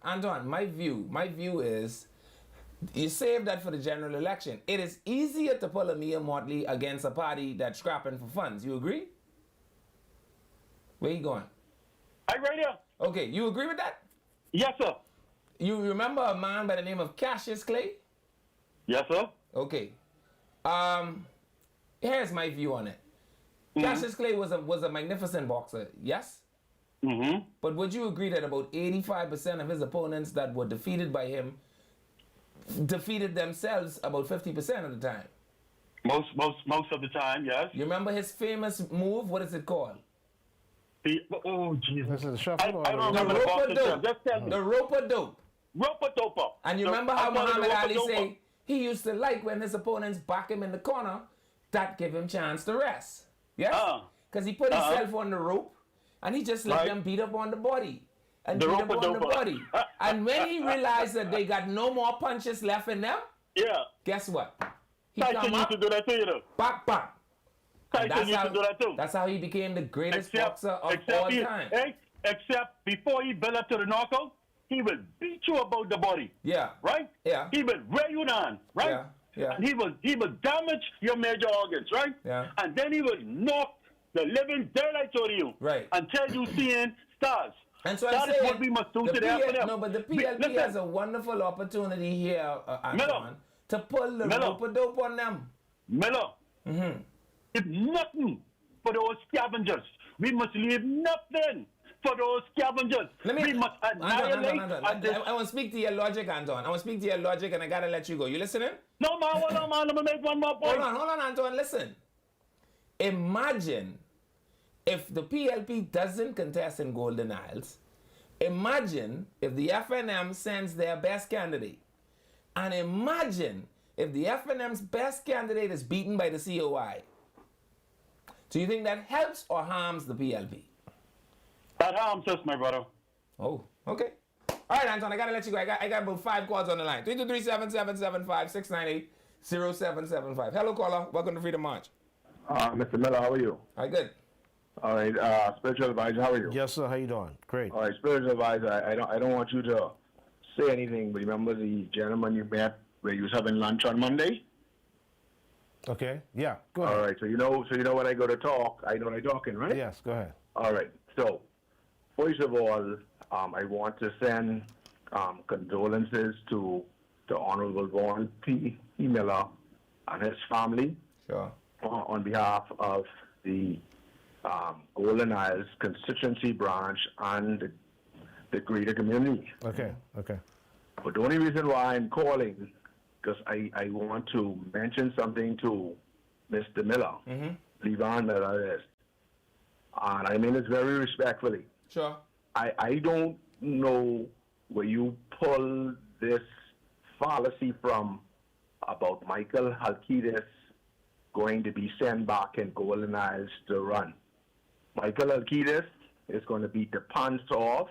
Antoine, my view is, you save that for the general election. It is easier to pull a Mia Motley against a party that's scrapping for funds. You agree? Where you going? I'm right here. Okay, you agree with that? Yes, sir. You remember a man by the name of Cassius Clay? Yes, sir. Okay. Here's my view on it. Cassius Clay was a magnificent boxer, yes? But would you agree that about 85% of his opponents that were defeated by him defeated themselves about 50% of the time? Most of the time, yes. You remember his famous move? What is it called? Oh, Jesus. I don't remember the boxing term. Just tell me. The rope-a-dope. Rope-a-dope. And you remember how Muhammad Ali say he used to like when his opponents back him in the corner, that give him chance to rest. Yes? Because he put himself on the rope and he just let them beat up on the body. And beat up on the body. And when he realized that they got no more punches left in them, guess what? He Tyson used to do that too, Back. Tyson used to do that too. That's how he became the greatest boxer of all time. Except before he built up to the knockout, he will beat you about the body. Yeah. Right? Yeah. He will wear you down. Right? Yeah. And he will damage your major organs. Right? Yeah. And then he will knock the living daylights out of you. Right. Until you seeing stars. And so that is what we must do to them. No, but the PLP has a wonderful opportunity here, Antoine, to pull the rope-a-dope on them. Miller, it's nothing for those scavengers. We must leave nothing for those scavengers. We must annihilate. I want to speak to your logic, Antoine. I want to speak to your logic, and I got to let you go. You listening? No, man. Let me make one more point. Hold on, Antoine. Listen. Imagine if the PLP doesn't contest in Golden Isles. Imagine if the FNM sends their best candidate. And imagine if the FNM's best candidate is beaten by the COI. Do you think that helps or harms the PLP? That harms us, my brother. Oh, okay. All right, Anton, I gotta let you go. I got about 5 calls on the line. 323-775-698-0775. Hello, caller. Welcome to Freedom March. Mr. Miller, how are you? All right, good. All right, spiritual advisor, how are you? Yes, sir. How you doing? Great. All right, spiritual advisor, I don't want you to say anything, but remember the gentleman you met where you was having lunch on Monday? Okay. Yeah. Go ahead. All right. So you know when I go to talk, I know I'm talking, right? Yes. Go ahead. All right. So first of all, I want to send condolences to the Honorable Vaughn P. Miller and his family. Sure. On behalf of the Golden Isles constituency branch and the greater community. Okay. Okay. But the only reason why I'm calling, because I want to mention something to Mr. Miller, Levon Miller is, and I mean this very respectfully. Sure. I don't know where you pull this fallacy from about Michael Halkitis going to be sent back in Golden Isles to run. Michael Halkitis is going to beat the pants off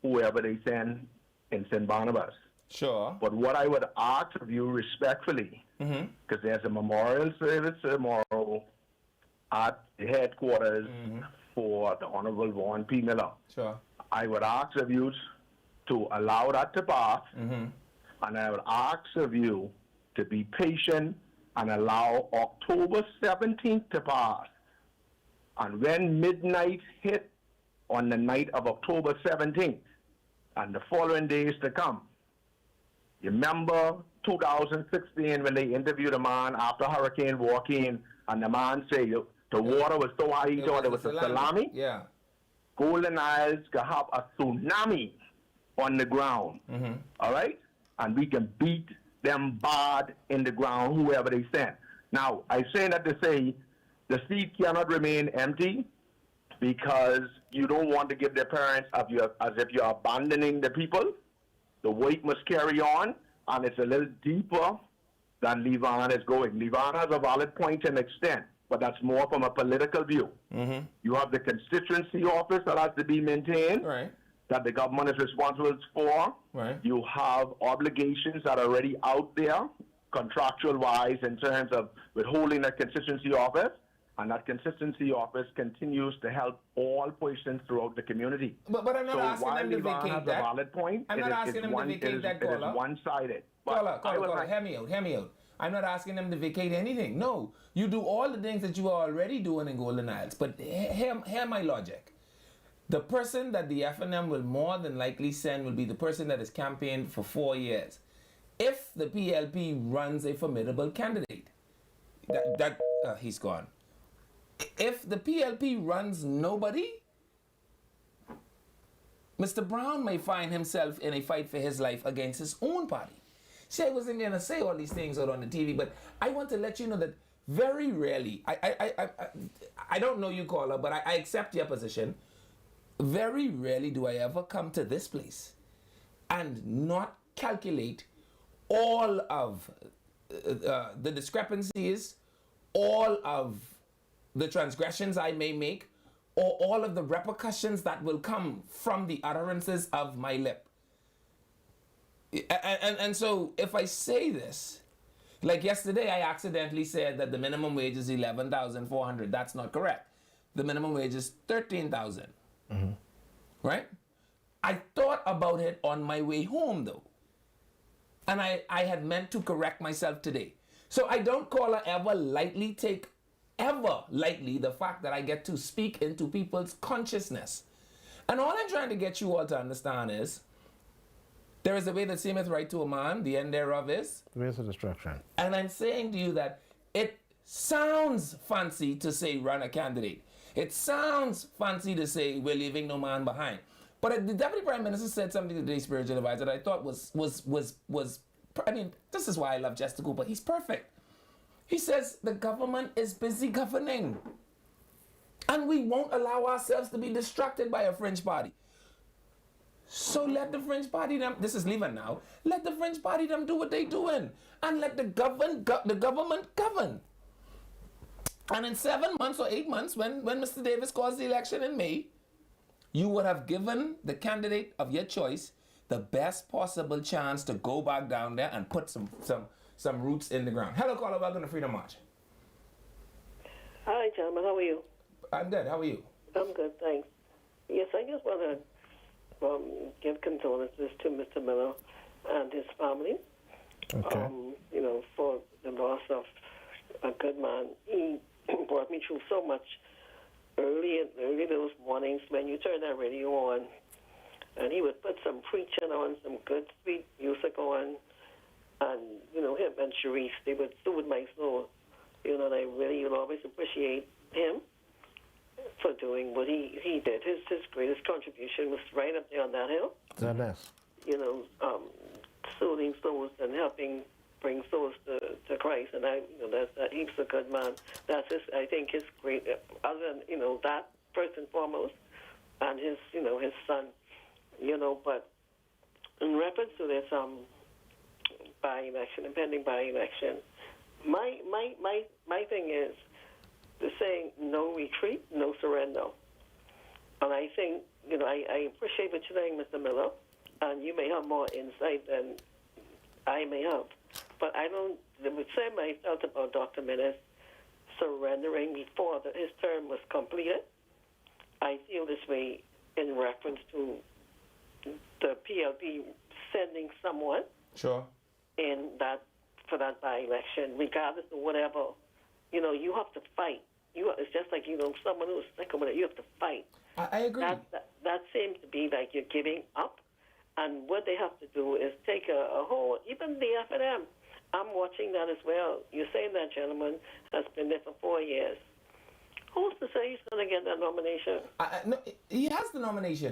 whoever they send in St. Barnabas. Sure. But what I would ask of you respectfully, because there's a memorial service tomorrow at the headquarters for the Honorable Vaughn P. Miller. Sure. I would ask of you to allow that to pass, and I would ask of you to be patient and allow October 17th to pass. And when midnight hit on the night of October 17th, and the following days to come, you remember 2016 when they interviewed a man after Hurricane Joaquin, and the man said the water was so high he thought it was a tsunami? Yeah. Golden Isles could have a tsunami on the ground, all right? And we can beat them bad in the ground, whoever they send. Now, I say that to say the seat cannot remain empty because you don't want to give the parents as if you're abandoning the people. The weight must carry on, and it's a little deeper than Levon is going. Levon has a valid point and extent, but that's more from a political view. You have the constituency office that has to be maintained, that the government is responsible for. You have obligations that are already out there, contractual-wise, in terms of withholding that constituency office. And that consistency office continues to help all persons throughout the community. But I'm not asking them to vacate has that. A valid point, I'm not asking them to vacate that, caller. It is one-sided. Caller, hear me out. I'm not asking them to vacate anything. No, you do all the things that you are already doing in Golden Isles. But hear my logic. The person that the FNM will more than likely send will be the person that has campaigned for 4 years. If the PLP runs a formidable candidate, he's gone. If the PLP runs nobody, Mr. Brown may find himself in a fight for his life against his own party. See, I wasn't going to say all these things out on the TV, but I want to let you know that very rarely, I don't know you, caller, but I accept your position. Very rarely do I ever come to this place and not calculate all of the discrepancies, all of the transgressions I may make, or all of the repercussions that will come from the utterances of my lip. And so if I say this, like yesterday I accidentally said that the minimum wage is $11,400. That's not correct. The minimum wage is $13,000. Right? I thought about it on my way home though. And I had meant to correct myself today. So I don't, caller, ever lightly take the fact that I get to speak into people's consciousness. And all I'm trying to get you all to understand is there is a way that seemeth right to a man, the end thereof is the way of destruction. And I'm saying to you that it sounds fancy to say run a candidate. It sounds fancy to say we're leaving no man behind. But the Deputy Prime Minister said something today, spiritual advisor, that I thought was I mean, this is why I love Jester Cooper. He's perfect. He says the government is busy governing. And we won't allow ourselves to be distracted by a fringe party. So let the fringe party them, this is leaving now, let the fringe party them do what they doing. And let the government govern. And in 7 months or 8 months, when Mr. Davis calls the election in May, you would have given the candidate of your choice the best possible chance to go back down there and put some roots in the ground. Hello, caller, welcome to Freedom March. Hi, gentlemen. How are you? I'm good. How are you? I'm good, thanks. Yes, I just want to give condolences to Mr. Miller and his family. Okay. You know, for the loss of a good man. He brought me through so much early those mornings when you turn that radio on, and he would put some preaching on, some good sweet music on, and you know, him and Sharice, they would soothe my soul. You know, and I really will always appreciate him for doing what he did. His greatest contribution was right up there on that hill. Yes. You know, soothing souls and helping bring souls to Christ, and that he's a good man. That's his, I think, his great. Other than that first and foremost, and his son, But in reference to this by-election, impending by-election, my thing is the saying, no retreat, no surrender. And I think I appreciate what you're saying, Mr. Miller, and you may have more insight than I may have. But I would say I felt about Dr. Minnis surrendering before his term was completed. I feel this way in reference to the PLP sending someone in that for that by-election, regardless of whatever. You have to fight. It's just like someone who's sick or whatever. You have to fight. I agree. That seems to be like you're giving up. And what they have to do is take a whole, even the F&M. I'm watching that as well. You're saying that gentleman has been there for 4 years. Who's to say he's going to get that nomination? No, he has the nomination.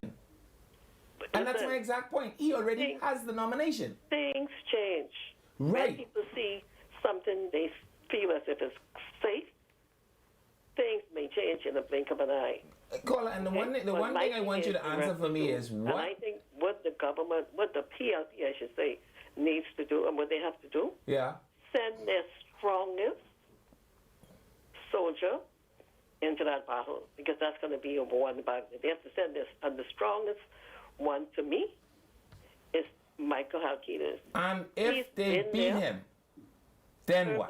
And that's my exact point. He already has the nomination. Things change. Right. When people see something they feel as if it's safe, things may change in the blink of an eye. Caller, and the one thing I want you to answer for me is what? And I think what the government, what the PLP, I should say, needs to do, and what they have to do, send their strongest soldier into that battle, because that's going to be a one battle. They have to send this, and the strongest one to me is Michael Halkitis. And if they beat him, then what?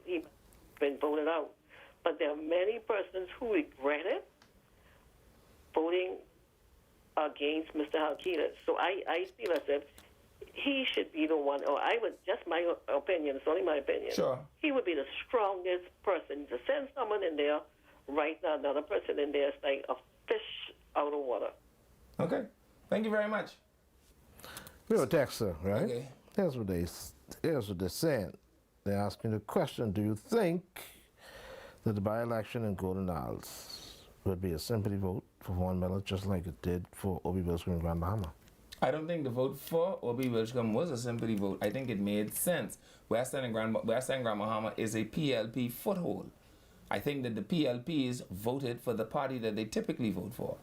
He's been voted out. But there are many persons who regretted voting against Mr. Halkitis. So I feel as if he should be the one, or I would, just my opinion, it's only my opinion. Sure. He would be the strongest person to send someone in there right now. Another person in there is like a fish out of water. Okay. Thank you very much. We have a texter, right? Okay. Here's what they're saying. They're asking the question, do you think that the by-election in Golden Isles would be a sympathy vote for Vaughan Miller, just like it did for Obi Wilscombe in Grand Bahama? I don't think the vote for Obi Wilscombe was a sympathy vote. I think it made sense. West End and Grand Bahama is a PLP foothold. I think that the PLPs voted for the party that they typically vote for.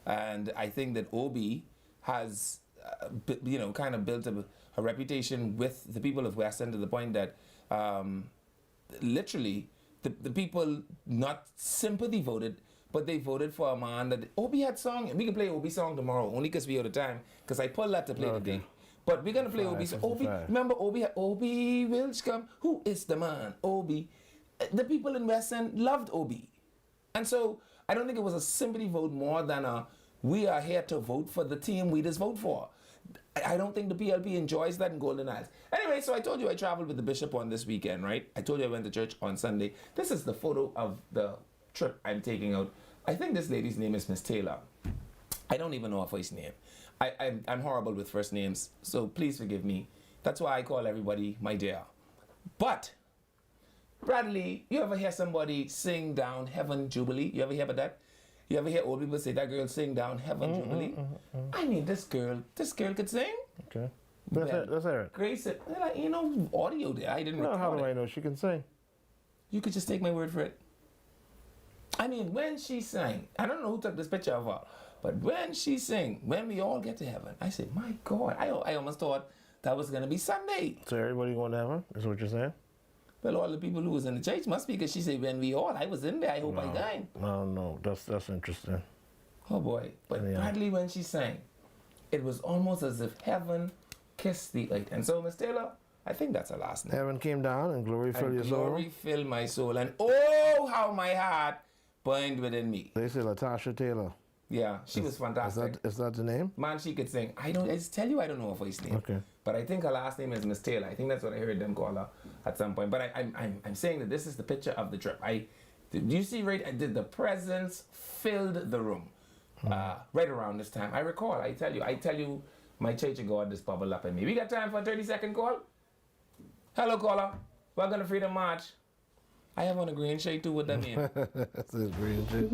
And I think that Obi has, kind of built a reputation with the people of West End to the point that literally the people not sympathy voted, but they voted for a man that Obi had song. We can play Obi song tomorrow, only because we out of time, because I pulled that to play today. But we're going to play Obi song. Remember Obi Wilscombe? Who is the man? Obi. The people in West End loved Obi. And so I don't think it was a sympathy vote more than we are here to vote for the team we just vote for. I don't think the PLP enjoys that in Golden Isles. Anyway, so I told you I traveled with the bishop on this weekend, right? I told you I went to church on Sunday. This is the photo of the trip I'm taking out. I think this lady's name is Miss Taylor. I don't even know her first name. I'm horrible with first names, so please forgive me. That's why I call everybody my dear. But, Bradley, you ever hear somebody sing down Heaven Jubilee? You ever hear about that? You ever hear old people say that girl sing down Heaven Jubilee? I mean, this girl could sing. Okay. Let's hear it. Grace, audio there. I didn't record it. How do I know she can sing? You could just take my word for it. I mean, when she sang, I don't know who took this picture of her, but when she sang, when we all get to heaven, I said, my God, I almost thought that was going to be Sunday. So everybody going to heaven? Is what you're saying? Well, all the people who was in the church must be, because she said, when we all, I was in there, I hope I died. No, that's interesting. Oh boy. But Bradley, when she sang, it was almost as if heaven kissed the earth. And so, Miss Taylor, I think that's her last name. Heaven came down and glory filled your soul. Glory filled my soul. And oh, how my heart burned within me. They say Latasha Taylor. Yeah, she was fantastic. Is that the name? Man, she could sing. I just tell you, I don't know her voice name. Okay. But I think her last name is Miss Taylor. I think that's what I heard them call her at some point. But I'm saying that this is the picture of the trip. Do you see the presence filled the room right around this time. I recall. I tell you, my Church of God just bubbled up in me. We got time for a 30-second call? Hello, caller. Welcome to Freedom March. I have on a green shade too. What that mean?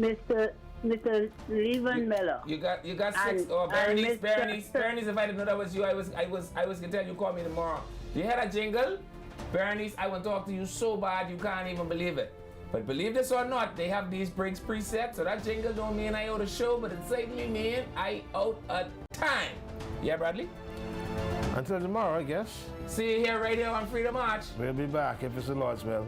Mr. Levan Miller. You got six. Oh, Bernice. If I didn't know that was you, I was gonna tell you call me tomorrow. You hear that jingle? Bernice, I want to talk to you so bad you can't even believe it. But believe this or not, they have these breaks preset, so that jingle don't mean I out a show, but it certainly mean I out a time. Yeah, Bradley? Until tomorrow, I guess. See you here right here on Freedom March. We'll be back if it's the Lord's will.